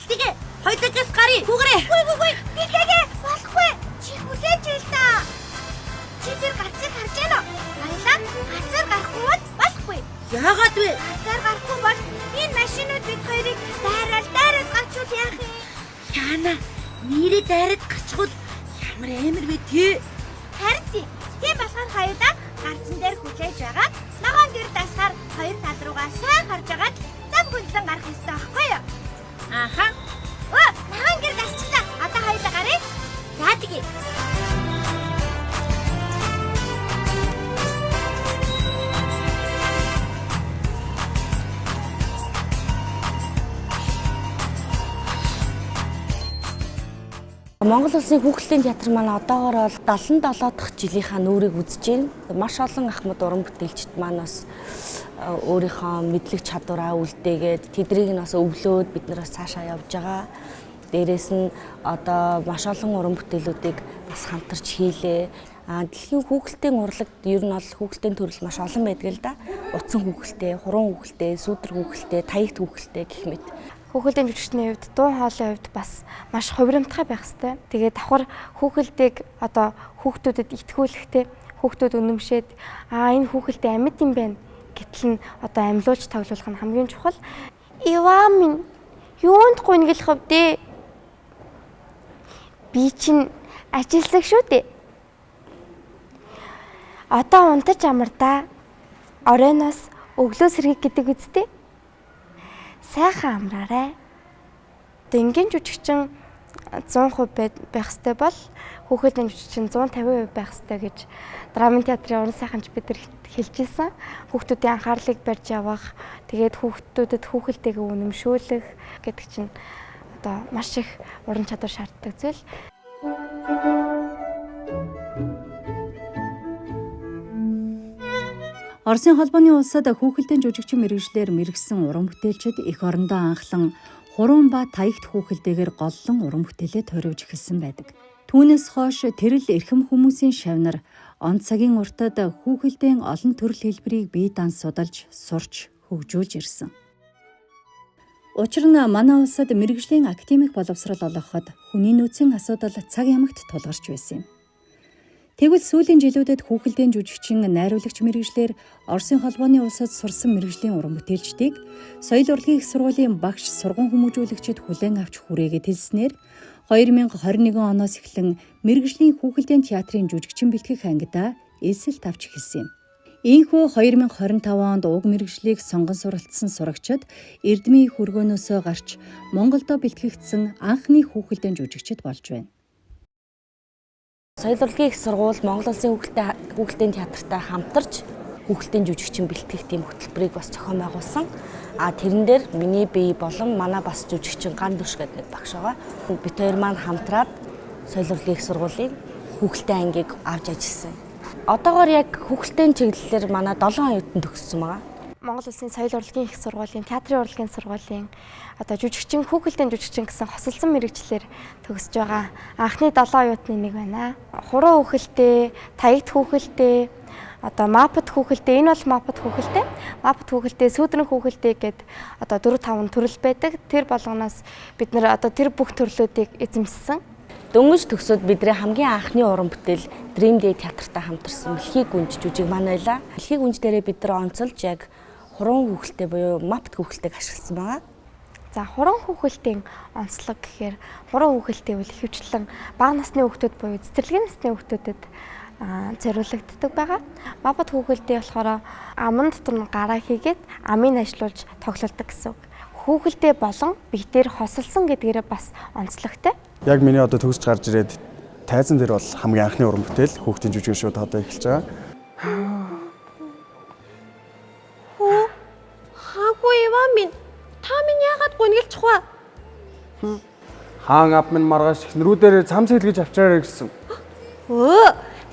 Тэгээ хоёулаас гарыг хүүгээрээ. Үгүй. Битэгээ болохгүй. Чи хүлээж ийл та. Чи тэр гацыг харж байна уу? Баялаа. Гацаар гарахгүй бол болохгүй. Яагаад вэ? Гацаар гарахгүй бол энэ машинууд бид хоёрыг дайраад гарчул яах юм? Яана. Нэрээ дайраад гарчвал ямар амир вэ тий? Харин тийм болохоор хоёулаа гарцсан дээр хүлээж байгаа. Ногоон гэр дасгаар хоёр тал руугаа сайн харж агаад зам гүнлэн гарах ёстой байхгүй юу? Ааха. Ногоон гэр дасчихлаа. Одоо хоёулаа гарыг. За тэгээ. Монгол Улсын Хүүхэлдэйн театр маань одоогоор бол 77 дахь жилийнхаа нүүрийг үзэж байна. Маш олон ахмад уран бүтээлчид маань бас өөрийнхөө мэдлэг чадвараа үлдээгээд тэднийг нь бас өвлөөд бид нараас цаашаа явж байгаа. Дээрээс нь одоо маш олон уран бүтээлүүдийг бас хамтарч хийлээ. Дэлхийн хүүхэлдэйн урлагт ер нь бол хүүхэлдэйн төрөл маш олон байдаг л да. Утсан хүүхэлтэй, хуруун хүүхэлтэй, сүүдэр хүүхэлтэй, таягт хүүхэлтэй гэх мэт. Хүүхэлдэйн жүжигчдийн хувьд дуу хоолойн хувьд бас маш хувирамтгай байх хэрэгтэй. Тэгээд давхар хүүхэлдэйг одоо хүүхдүүдэд итгүүлэхтэй хүүхдүүд үнэмшээд энэ хүүхэлдэй амьд юм байна гэтэл нь одоо амьлуулж тоглуулах нь хамгийн чухал. Иваа минь юунд гуйнглах вэ? Би чинь ажилсаг шүү дээ. Одоо унтаж амардаа оройноос өглөө сэргийг гэдэг үстэй. Сайхан амраарай. Дэнгийн жүжигчин 100% байх ёстой бол хүүхэлдэйн жүжигчин 150% байх ёстой гэж драмын театрын уран сайханч бид нар хэлжсэн. Хүүхдүүдийн анхаарлыг барьж явах, тэгээд хүүхдүүдэд хүүхэлдэйг үнэмшүүлэх гэдэг чинь одоо маш их уран чадвар шаарддаг зүйл. Оросын холбооны улсад хүүхэлдэйн жүжигчин мэргэжлэр мэргэсэн уран бүтээлчид их орондоо анхлан хуруун ба таягт хүүхэлдэйгээр голлон уран бүтээлээ тойрвж эхэлсэн байдаг. Түүнээс хойш тэрл эрхэм хүмүүсийн шавнар он цагийн уртад хүүхэлдэйн олон төрөл хэлбэрийг бие даан судалж, сурч, хөгжүүлж ирсэн. Учир нь манай улсад мэргэжлийн академик боловсрол олгоход хүний нөөцийн асуудал цаг ямагт тулгарч байсан юм. Тэгвэл сүүлийн жилүүдэд хүүхэлдэйн жүжигчин найруулагч мэргэжлэр Оросын холбооны улсад сурсан мэргэжлийн уран бүтээлчдийг соёл урлагийн их сургуулийн багш сургууль хүмүүжүүлэгчид хүлээн авч хүрээгээд хэлснээр 2021 оноос эхлэн мэргэжлийн Хүүхэлдэйн театрын жүжигчин бэлтгэх ангидаа элсэлт авч эхэлсэн юм. Ийхүү 2025 онд уг мэргэжлийг сонгон суралцсан сурагчид Эрдмийн хөргөөнөөсөө гарч Монголдо бэлтгэгдсэн анхны хүүхэлдэйн жүжигчид болж байна. Соёл урлагийн их сургууль Монгол Улсын Хүүхэлдэйн театртай хамтарч хүүхэлдэйн жүжигчин бэлтгэх тийм хөтөлбөрийг бас зохион байгуулсан. Тэрэн дээр миний бие болон манай бас жүжигчин Ган Дүрш гэдэг нэг багш байгаа. Бид хоёр маань хамтраад соёл урлагийн их сургуулийн хүүхэлдэйн ангийг авч ажилласан. Одоогоор яг хүүхэлдэйн чиглэлээр манай 7 оюутан төгссөн байгаа. Монгол Улсын соёл урлагийн их сургуулийн, театрын урлагийн сургуулийн одоо жүжигчин хүүхэлдэйн жүжигчин гэсэн хосолсон мэргэжлэр төгсөж байгаа анхны 7 оюутны нэг байна. Хуруу хүүхэлдэй, таягт хүүхэлдэй, одоо мапад хүүхэлдэй, энэ бол мапад хүүхэлдэй. Мапад хүүхэлдэй, сүүдрэн хүүхэлдэй гэд одоо 4-5 төрөл байдаг. Тэр болгоноос бид нэр одоо тэр бүх төрлүүдийг эзэмшсэн. Дөнгөж төгсөөд бидний хамгийн анхны уран бүтээл Dream Day театртай хамтарсан Мэлхий гүнж жүжиг маань байлаа. Мэлхий гүнж дээрээ бид нар онцолж яг хуран хүүхэлтэй буюу мапт хүүхэлтэйг ашигласан байгаа. За хуран хүүхэлтийн онцлог гэхээр хуран хүүхэлтэй үл ихэвчлэн бага насны хүүхдүүд буюу цэцэрлэгийн насны хүүхдүүдэд зориулагддаг байгаа. Мапт хүүхэлтэй болохоор аман дотор нь гараа хийгээд амыг ажлуулж тоглолдог гэсэн үг. Хүүхэлтэй болон биетээр хосолсон гэдгээрээ бас онцлогтой. Яг миний одоо төгсж гарч ирээд тайзан дээр бол хамгийн анхны уран бүтээл хүүхдийн жүжиг шууд одоо эхэлж байгаа. Хаанхуу Иван минь та минь яагаад гүнгэлчих вэ? Хаан ав минь маргааш эхнэрүүдээр цам сэлгэж авчаарай гэсэн.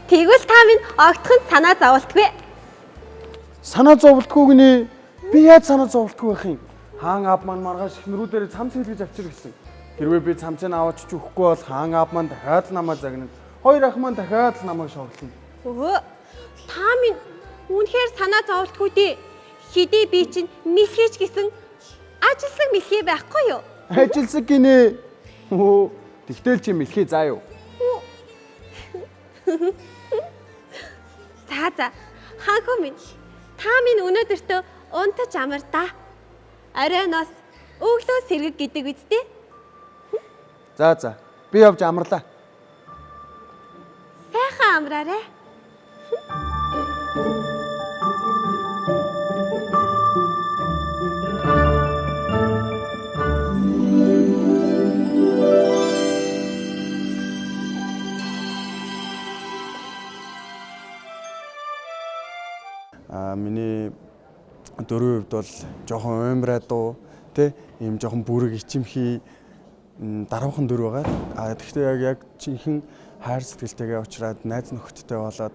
Тэгвэл та минь огтхон санаа зовлтгүй. Санаа зовлтгүй гинэ. Би яаж санаа зовлтгүй байх юм? Хаан ав маань маргааш эхнэрүүдээр цам сэлгэж авчаар гэсэн. Хэрвээ би цамцыг аваач өгөхгүй бол хаан ав маань дахиад намайг загнана. Хоёр ах маань дахиад намайг шоглоно. Та минь үнэхээр санаа зовлтгүй дээ. Хэдий би чинь Мэлхийч гэсэн ажилсан Мэлхий байхгүй юу? Ажилсан гинэ. Тэгтэл чи Мэлхий заа юу? За хаанхуу минь та минь өнөөдөртөө унтаж амар да. Оройноос өглөө сэргэг гэдэг үстэй. За би явж амарлаа. Сайхан амраарай. Миний дөрөв хувьд бол жоохон уймраа дуу тэ ийм жоохон бүрэг ичимхий даруухан дүр байгаа. Тэгэхдээ яг жинхэнэ хайр сэтгэлтэйгээ уулзраад найз нөхөдтэй болоод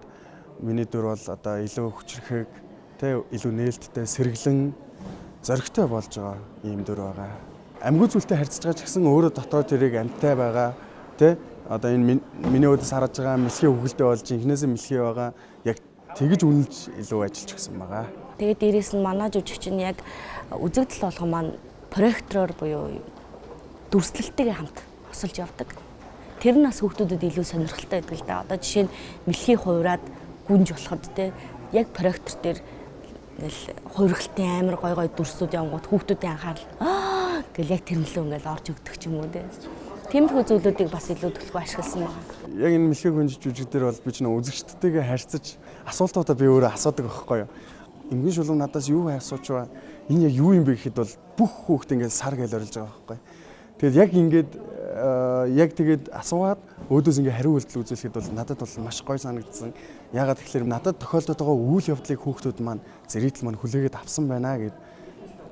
миний дүр бол одоо илүү хүчрэхэг тэ илүү нээлттэй сэргэлэн зоригтой болж байгаа ийм дүр байгаа. Амьгүй зүйлтэй харьцаж байгаа ч гэсэн өөрөө дотоод тэрийг амьтай байгаа тэ одоо энэ миний өдөөс харж байгаа Мэлхий хүүхэлдэй бол жинхнээсээ Мэлхий байгаа. Яг тэгж үнэлж илүү ажиллаж гисэн байгаа. Тэгээд дээрээс нь манай жүжигч нь яг үзэгдэл болгон маань проектороор буюу дүрслэлтэйгээ хамт хосолж явдаг. Тэр нь бас хүүхдүүдэд илүү сонирхолтой байдаг л да. Одоо жишээ нь Мэлхий хувраад гүнж болоход те яг проектор дээр ингээл хувиргалтын амар гой гой дүрсүүд явгууд хүүхдүүдийн анхаарал гэл яг тэрнлөө ингээл орж өгдөг ч юм уу те. Тиймэрхүү зүйлүүдийг бас илүү төлөвлөгөө ашигласан байна. Яг энэ Мэлхий гүнж жүжиг дээр бол би ч нөө үзэгчдтэйгээ харьцаж асуултуудаа би өөрөө асуудаг байхгүй юу. Эмгэн шулуун надаас юу асууч вэ? Энэ яг юу юм бэ гэхэд бол бүх хүүхд ингээд сар гээл орилж байгаа байхгүй. Тэгээд яг ингээд яг тэгээд асуугаад өөдөөс ингээд хариу үйлдэл үзүүлэхэд бол надад бол маш гоё санагдсан. Ягаад тэгэхээр надад тохиолдоод байгаа үйл явдлыг хүүхдүүд маань зэрэгтэл маань хүлээгээд авсан байна гэд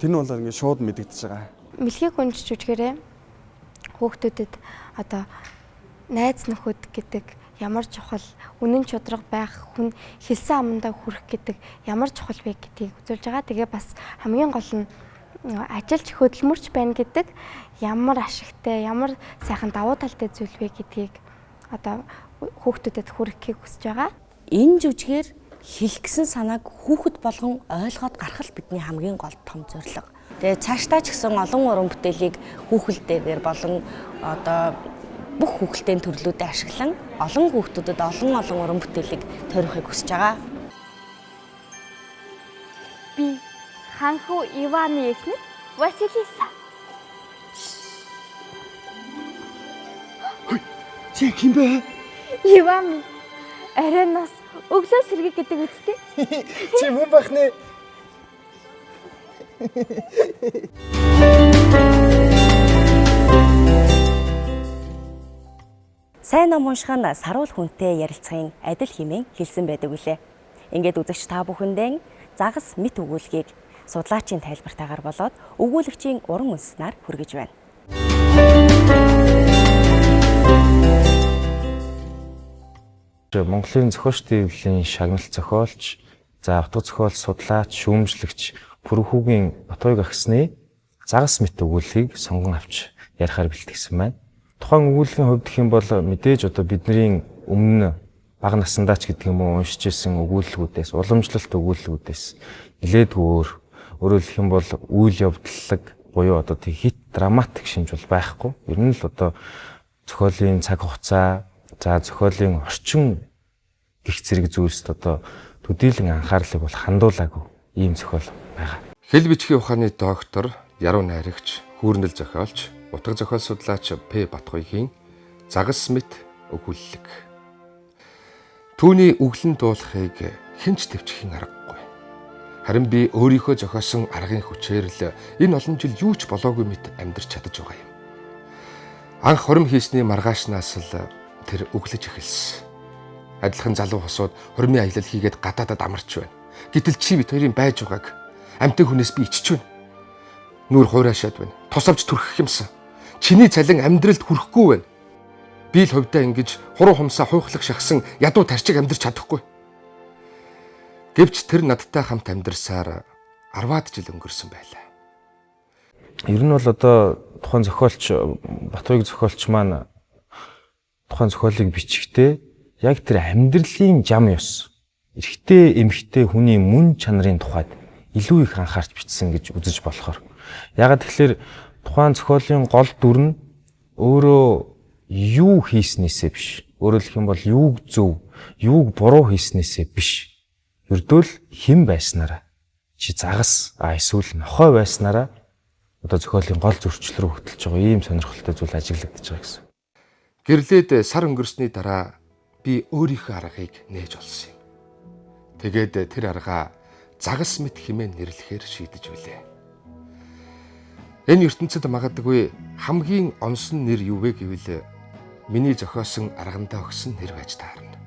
тэр нь бол ингээд шууд мэдэгдэж байгаа. Мэлхий гүнж жүжигээрээ хүүхдүүдэд одоо найз нөхөд гэдэг ямар чухал үнэн чудраг байх хүн хэлсэн амандаа хүрэх гэдэг ямар чухал вэ гэдгийг үзүүлж байгаа. Тэгээ бас хамгийн гол нь ажилч хөдөлмөрч байна гэдэг ямар ашигтай, ямар сайхан давуу талтай зүйл вэ гэдгийг одоо хүүхдүүдэд хүргэхийг хүсэж байгаа. Энэ жүжигээр хэлэх гэсэн санааг хүүхэд болгон ойлгоод гарах л бидний хамгийн гол том зорилго. Тэгээ цаашдаа ч гэсэн олон уран бүтээлийг хүүхэлдээр болон одоо бүх хүүхэлдэйн төрлүүдэд ашиглан олон хүүхдүүдэд олон уран бүтээлийг тойрохыг хүсэж байгаа. Би хаанхуу Иваны эхнэр Василиса. Чи ким бэ? Иван оройноос өглөө сэргэг гэдэг үстэй. Чи мөн байх нэ. Сайн ном унших нь саруул хүнтэй ярилцахын адил хэмээн хэлсэн байдаг үлээ. Ингээд үзэгч та бүхэндээ загас мэт өгүүлгийг судлаачийн тайлбартаагаар болоод өгүүлэгчийн уран үндэснээр хүргэж байна. Монголын зохиолчдын хэвлэлийн шагналт зохиолч, за утга зохиол судлаач, шүүмжлэгч Пүрхүүгийн Батбаяг агсны загас мэт өгүүлгийг сонгон авч ярихаар бэлтгэсэн байна. Тухайн өгүүлгийн хувьд гэх юм бол мэдээж одоо бидний өмнө бага насандаа ч гэдэг юм уу уншиж ирсэн өгүүлэлгүүдээс, уламжлалт өгүүлэлгүүдээс нэлээдгүй өөрөөр хэлэх юм бол үйл явдлаг буюу одоо хит драматик шинж бол байхгүй. Ер нь л одоо зохиолын цаг хугацаа, за зохиолын орчин гих зэрэг зүйлсд одоо төдийлөн анхаарлыг бол хандуулаагүй ийм зохиол байгаа. Хэл бичгийн ухааны доктор, яруу найрагч, хүүрнэл зохиолч, утга зохиол судлаач П. Батгуйгийн Загас мэт өгүүлэлэг. Түүний өглөн дуулахыг хинч төвчхийн аргагүй. Харин би өөрийнхөө зохиосон аргын хүчээр л энэ олон жил юу ч болоогүй мэт амьдарч чадаж байгаа юм. Анх хурим хийсний маргаашнаас л тэр өглөж эхэлсэн. Адилхан залуу хосууд хурмын аялал хийгээд гадаадад амарч байна. Гэтэл чи бид хоёрын байж байгааг амьтан хүнээс би ичж байна. Нүур хуйраашаад байна. Тусавч түрхэх юмсан. Чиний цалин амьдралд хүрэхгүй байна. Би л хувьдаа ингэж хуруу хумсаа хуйхлах шахсан ядуу тарчиг амьдрч чадахгүй. Гэвч тэр надтай хамт амьдарсаар 10-аад жил өнгөрсөн байлаа. Ер нь бол одоо тухайн зохиолч Батгуйг зохиолч маань тухайн зохиолыг бичихтэй яг тэр амьдралын зам ёс, эрэгтэй эмэгтэй хүний мөн чанарын тухайд илүү их анхаарч бичсэн гэж үзэж болохоор. Ягаад тэгэхээр тухайн зохиолын гол дүр нь өөрөө юу хийснээсээ биш. Өөрөөр хэлэх юм бол юуг зөв, юуг буруу хийснээсээ биш. Ердөө л хэн байснараа чи загас эсвэл нохой байснараа одоо зохиолын гол зөрчил рүү хөтлөж байгаа ийм сонирхолтой зүйл ажиглагдаж байгаа гэсэн. Гэрлээд сар өнгөрсний дараа би өөрийнхөө аргыг нээж олсон юм. Тэгээд тэр аргаа загас мэт хэмээн нэрлэхээр шийдэж билээ. Энэ ертөнцид магадгүй хамгийн онсон нэр юу вэ гэвэл миний зохиосон аргандаа өгсөн нэр байж таарна.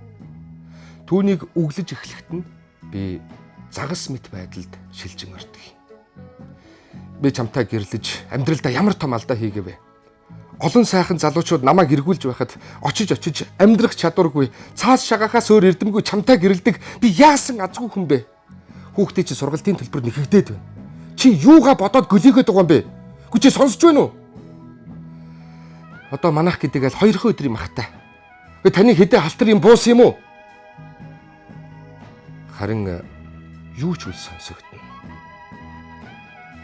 Түүнийг үглэж эхлэхэд нь би загас мэт байдалд шилжин ордог юм. Би чамтай гэрлэж амьдралдаа ямар том алдаа хийгээвэ? Олон сайхан залуучууд намайг эргүүлж байхад очиж амьдрах чадваргүй, цаас шагахаас өөр эрдэмгүй чамтай гэрэлдэг би яасан азгүй хүн бэ? Хүүхдээ чи сургалтын төлбөр нэхэгдээд байна. Чи юугаа бодоод гөлийгээд байгаа юм бэ? Чи сонсож байна уу? Одоо манайх гэдэг л 2 өдрийн махтай. Таны хэдэ халтар юм буус юм уу? Харин юу ч үл сонсогдно.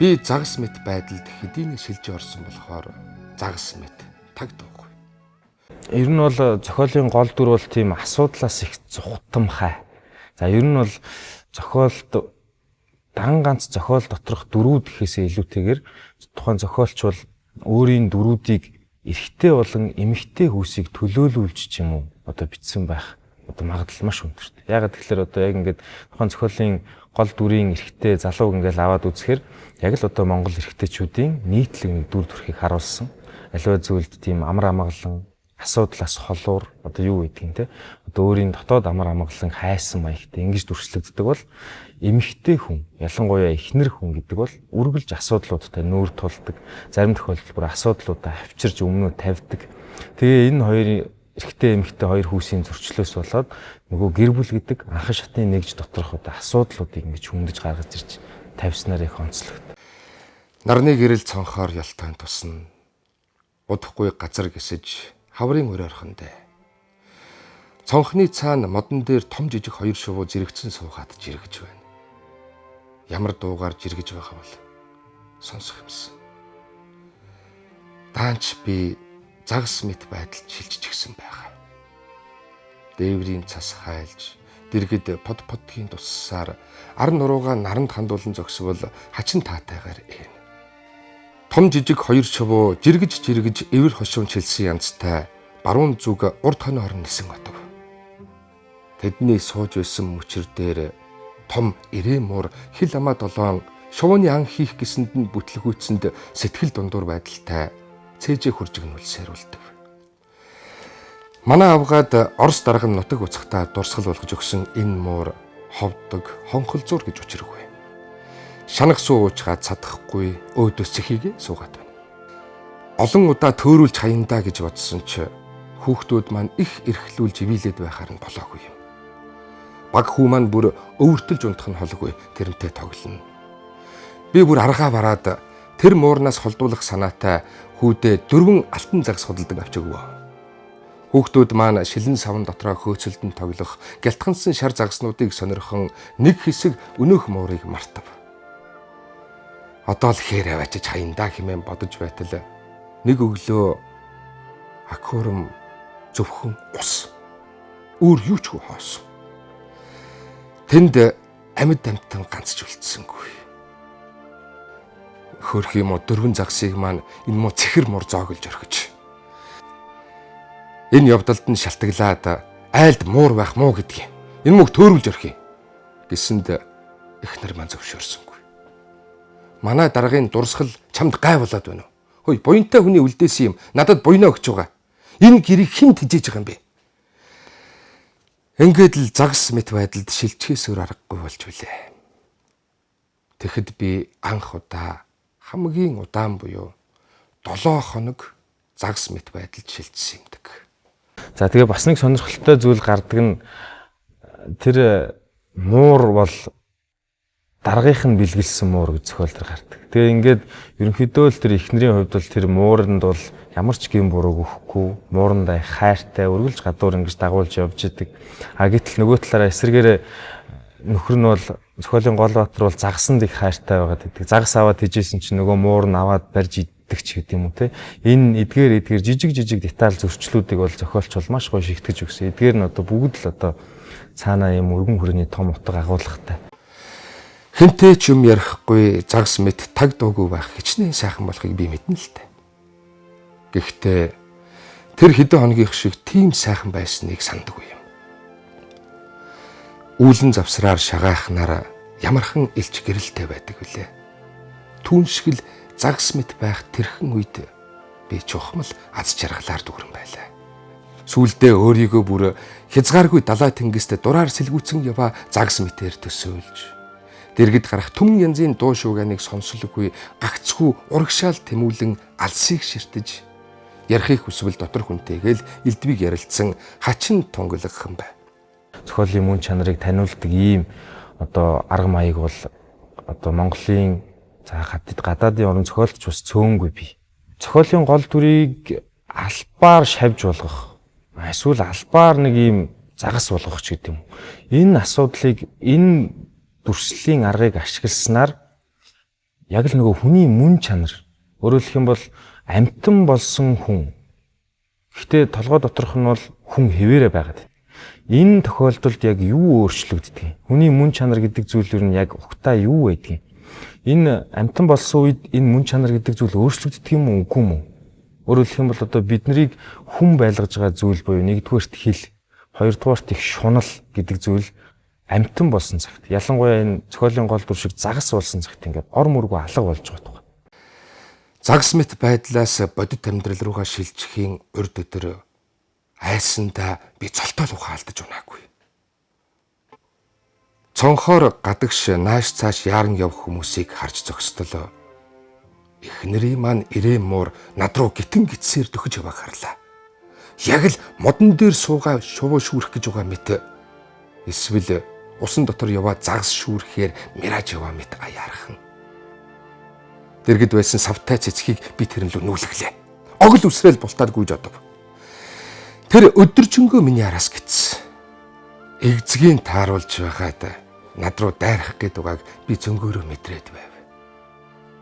Би загас мэт байдалд хэдийнэ шилж орсон болохоор загас мэт тагдахгүй. Ер нь бол зохиолын гол дүр бол тийм асуудлаас их зүхтамхай. За ер нь бол зохиолд дан ганц зохиол доторх дөрүүд гэхээсээ илүүтэйгээр тухайн зохиолч бол өөрийн дөрүүдийг эрэгтэй болон эмэгтэй хүүсийг төлөөлүүлж ч юм уу одоо бичсэн байх одоо магадлал маш өндөртэй. Ягаад тэгэхээр одоо яг ингээд тухайн зохиолын гол дүрийн эрэгтэй залууг ингээд аваад үзэхээр яг л одоо Монгол эрэгтэйчүүдийн нийтлэг нэг дүр төрхийг харуулсан. Аливаа зүйлд тийм амар амгалан асуудлаас холуур одоо юу гэдгийг те одоо өөрийн дотоод амар амгалан хайсан маягтай ингэж дүрслэгддэг бол эмэгтэй хүн ялангуяа эхнэр хүн гэдэг бол үргэлж асуудлуудтай нүүр тулдаг, зарим тохиолдолд бүр асуудлуудаа авчирж өмнө тавьдаг. Тэгээ энэ хоёр эрэгтэй эмэгтэй хоёр хүүсийн зөрчлөөс болоод нөгөө гэр бүл гэдэг анхан шатны нэгж доторх одоо асуудлуудыг ингэж хүндэж гаргаж ирж тавьснаар их онцлогд. Нарны гэрэл цонхоор ялтаан тусна. Удахгүй газар гисэж хаврын өр орхондэ. Цонхны цаана модон дээр том жижиг хоёр шувуу зэрэгцэн суугаад жиргэж байна. Ямар дуугаар жиргэж байгаа бол сонсох юмсан. Даанч би загас мэт байдалд шилжиж гисэн байгаа. Дээврийн цас хайлж, дэргэд подгийн туссаар ар нуруугаа наранд хандуулан зогсвол хачин таатайгаар ээн. Том жижиг хоёр шувуу жиргэж эвэр хошуун чилсэн янзтай баруун зүг урд хонь орон нисэн отов. Тэдний сууж байсан мөчр дээр том ирээ муур хил амаа долоон шувууны ан хийх гэсэнд нь бүтлгүүцэнд сэтгэл дундуур байдалтай цээжээ хуржигнүүл сайруулдаг. Манай авгаад Орос дарга нутаг уцахтаа дурсгал болгож өгсөн энэ муур ховдог, хонхолзуур гэж учиргүй. Шанах суу уучгаад цадахгүй өөдөөс цэхийгээ суугаад байна. Олон удаа төөрүүлж хаяндаа гэж бодсон ч хүүхдүүд маань их эрхлүүлж ивэлээд байхаар нь болоогүй юм. Баг хүү маань бүр өвөртөлж унтах нь холгүй тэрнтэй тоглоно. Би бүр аргаа бараад тэр муурнаас холдуулах санаатай хүүдээ 4 алтан загас худалдан авч өгөө. Хүүхдүүд маань шилэн савн дотроо хөөцөлдөн тоглох гялтгансан шар загаснуудыг сонирхон нэг хэсэг өнөөх муурыг мартав. Одоо л хээр аваачиж хаяндаа хэмээн бодож байтал нэг өглөө аквариум зөвхөн ус. Өөр юу ч хоосон. Тэнд амьд амтан ганц ч үлдсэнгүй. Хөрх юм уу дөрвөн загсыг маань энэ муу цэхэр мур зоогөлж орхиж. Энэ явдалд нь шалтгаглаад айлд муур байх муу гэдгийг энэ мөг төөрүүлж орхив гэсэнд эхнэр маань зөвшөөрсөнгүй. Манай даргын дурсгал чамд гай болоод байна уу? Хөөе, буянтай хүний үлдээсэн юм надад буйнаа өгч байгаа. Энэ гэрийг хэн тижээж байгаа юм бэ? Ингээд л загас мэт байдалд шилжихээс өөр аргагүй болж билээ. Тэгэхэд би анх удаа хамгийн удаан буюу 7 хоног загас мэт байдалд шилжсэн юмдаг. За тэгээ бас нэг сонирхолтой зүйл гардаг нь тэр муур бол даргынх нь бэлгэлсэн муур гэж зохиолдол гардаг. Тэгээ ингээд ерөнхийдөө л тэр эхнэрийн хувьд бол тэр мууранд бол ямар ч гэм бурууг өгөхгүй, муурандаа хайртай үргэлж гадуур ингэж дагуулж явж идэг. А гэтэл нөгөө талаараа эсэргээр нөхөр нь бол зохиолын Голбаатар бол загсанд их хайртай байгаад идэг. Загас аваад тижсэн чинь нөгөө муур нь аваад барьж иддэг ч гэдэг юм уу те. Энэ эдгээр жижиг деталь зөрчлүүдийг бол зохиолч бол маш гоё шигтгэж өгсөн. Эдгээр нь одоо бүгд л одоо цаанаа юм өргөн хүрээний том утга агуулгатай. Хинтээ ч юм ярихгүй загас мэт таг дуугүй байх хичнээн сайхан болохыг би мэднэ л дээ. Гэхдээ тэр хэдэн хоногийн шиг тийм сайхан байсныг сандаггүй юм. Үүлэн завсраар шагаахнаар ямархан илч гэрэлтэй байдаг үлээ. Түүн шиг л загас мэт байх тэрхэн үед би чухмал аз жаргалаар дүүрэн байлаа. Сүүлдээ өөрийгөө бүр хязгааргүй далай тэнгист дураар сэлгүүцэн яваа загас мэтээр төсөөлж дэргэд гарах түмэн янзын дуу шууганыг сонсолгүй гагцхүү урагшаал тэмүүлэн алсыг ширтэж ярихыг хүсвэл дотор хүнтэйгээл элдвийг ярилцсан хачин тунгалгхан бай. Зохиолын мөн чанарыг таниулдаг ийм одоо арга маяг бол одоо Монголын гадаадын орн зохиолч бас цөөнгүй бий. Зохиолын гол дүрийг албаар шавж болгох, эсвэл албаар нэг ийм загас болгох ч гэдэг юм. Энэ асуудлыг энэ дүрслийн аргыг ашигласнаар яг л нөгөө хүний мөн чанар, өөрөөр хэлэх юм бол амьтан болсон хүн. Гэхдээ толгой доторх нь бол хүн хэвээрээ байгаад. Энэ тохиолдолд яг юу өөрчлөгддөг? Хүний мөн чанар гэдэг зүйл нь яг угтаа юу байдгийг? Энэ амьтан болсон үед энэ мөн чанар гэдэг зүйл өөрчлөгддөг юм уу, үгүй юм уу? Өөрөөр хэлэх юм бол одоо биднийг хүн байлгаж байгаа зүйл буюу нэгдүгээрт хил, хоёрдугаарт их шунал гэдэг зүйл амьтан болсон цагт, ялангуяа энэ зохиолын гол дүр шиг загас болсон цагт ингээд ор мөргөө алга болж байгаа. Загас мэт байдлаас бодит амьдрал руугаа шилжихийн урд өдөр айсандаа би цолтол ухаалдаж унаагүй. Цонхоор гадагш нааш цааш яаран явах хүмүүсийг харж зогсдолоо. Эхнэрийн маань ирээн муур над руу гитэн гитсээр дөхөж явааг харлаа. Яг л модон дээр суугаа шувуу шүүрэх гэж байгаа мэт. Эсвэл усан дотор яваа загас шүүрэхээр мираж яваа мэт аяархан. Дэргэд байсан савтай цэцгийг би тэрэн лөө нүүлгэлээ. Огл үсрээл бултаад гүйж одов. Тэр өдөржингөө миний араас гитсэн. Эгзгийн тааруулж байгаад над руу дайрах гээд угааг би зөнгөөрөө мэдрээд байв.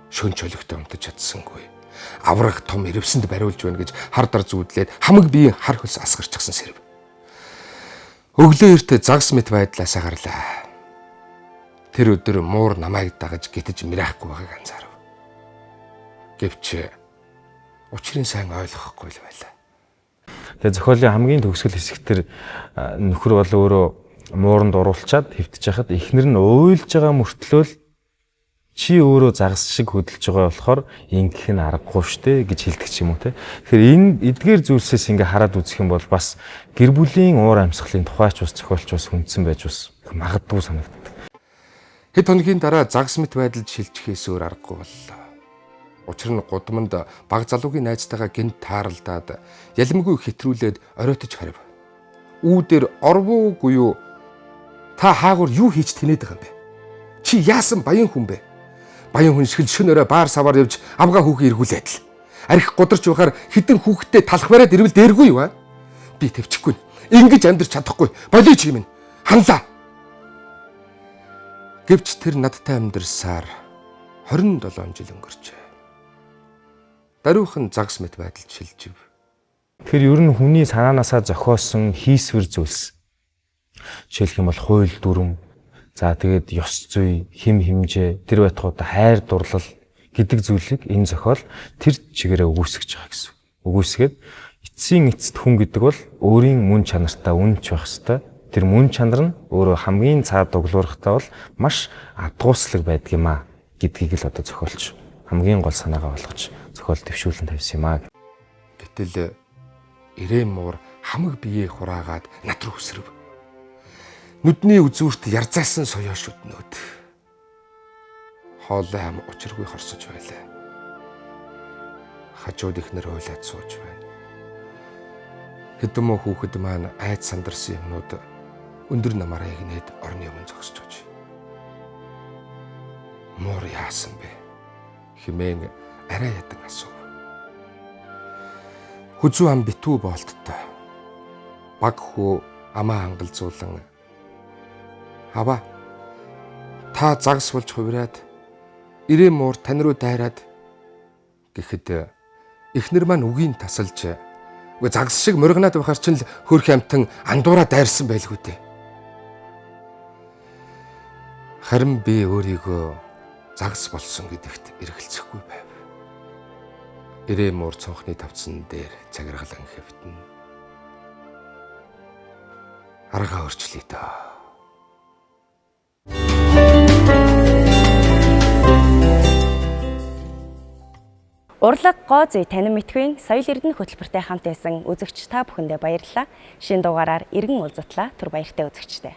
Шөн чөлөгтэй унтаж чадсангүй. Аврах том ирвсэнд бариулж байна гэж хар дар зүүдлээд хамаг биеийн хар хөлс асгарчихсан сэрв. Өглөө эртээ загас мэт байдлаас гарлаа. Тэр өдөр муур намайг дагаж гитэж мирахгүй байгааг анзаарав. Гэвч учрын сайн ойлгохгүй л байлаа. Тэгээ зохиолын хамгийн төгсгөл хэсэгтэр нөхөр бол өөрөө мууранд уруулчаад хэвтэж яхад эхнэр нь уйлж байгаа мөртлөө чи өөрөө загас шиг хөдөлж байгаа болохоор ингэх нь аргагүй штэ гэж хэлдэг ч юм уу те. Тэгэхээр энэ эдгээр зүйлсээс ингээ хараад үзэх юм бол бас гэр бүлийн уур амьсгалын тухайч бас зохиолч бас хүндсэн байж бас магадгүй санагддаг. Хэд хоногийн дараа загас мэт байдалд шилжихээс өөр аргагүй боллоо. Учир нь гудамд баг залуугийн найзтайгаа гинт тааралдаад ялимгүй хэтрүүлээд оройтож харив. Үүдээр орвуу буюу та хаагур юу хийж тэнээд байгаа юм бэ? Чи яасан баян хүн бэ? Баян хүн шиг шөнө өрөө баар саваар явж авгаа хүүхийг эргүүлээд л. Арх гударч байхаар хитэн хүүхдэд талах бариад ирвэл дээргүй юу аа? Би төвчихгүй. Ингэж амьдрч чадахгүй. Болий чи минь. Ханлаа. Гэвч тэр надтай амьдрсаар 27 жил өнгөрчээ. Даруйхан загас мэт байдалд шилжив. Тэгэхээр ер нь хүний санаанаасаа зохиосон хийсвэр зүйлс. Жишээлх юм бол хууль дүрм, за тэгээд ёс зүй, хэм хэмжээ, тэр байтугай хайр дурлал гэдэг зүйлийг энэ зохиол тэр чигээрээ өгөөсгөж байгаа гэсэн. Өгөөсгээд эцсийн эцэст хүн гэдэг бол өөрийн мөн чанартай үнэнч байх ёстой. Тэр мөн чанар нь өөрөө хамгийн цаад дуглуурхтаа бол маш адгууслаг байдаг юм а гэдгийг л одоо зохиолч хамгийн гол санаагаа болгож зохиол дэвшүүлэн тавьсан юм а. Гэтэл ирээн муур хамаг биеэ хураагаад над руу өсрөв. Нүдний үзүүрт ярзаасан соёо шүднүүд. Хоолой хам учиргүй хорсож байлаа. Хажууд ихнэр хойлоод сууж байна. Хэдэн муу хүүхэд маань айд сандарсан юмнууд өндөр намаараа игнээд орны өмнө зогсож байж. Муур яасан бэ? Хэмээн арай ядан асуув. Хүзүү ам битүү болттой. Баг хүү амаа хангалзуулан "Хава та загас болж хувираад ирээн муур тань руу дайраад" гэхэд эхнэр маань үгийн тасалж загас шиг моргинаад байхаар ч л хөрх амтан андуураа дайрсан байлгүй дээ. Харин би өөрийгөө загас болсон гэдэгт эргэлзэхгүй байв. Ирээн муур цонхны тавцсан дээр цагиргалан хэвтэн. Аргаа өрчлөе даа. Урлаг гоо зүй танин мэдхүйн соёл эрдэнэ хөтөлбөртэй хамт байсан үзэгч та бүхэндээ баярлалаа. Шинэ дугаараар иргэн уулзтлаа. Түр баяртай үзэгчтэй.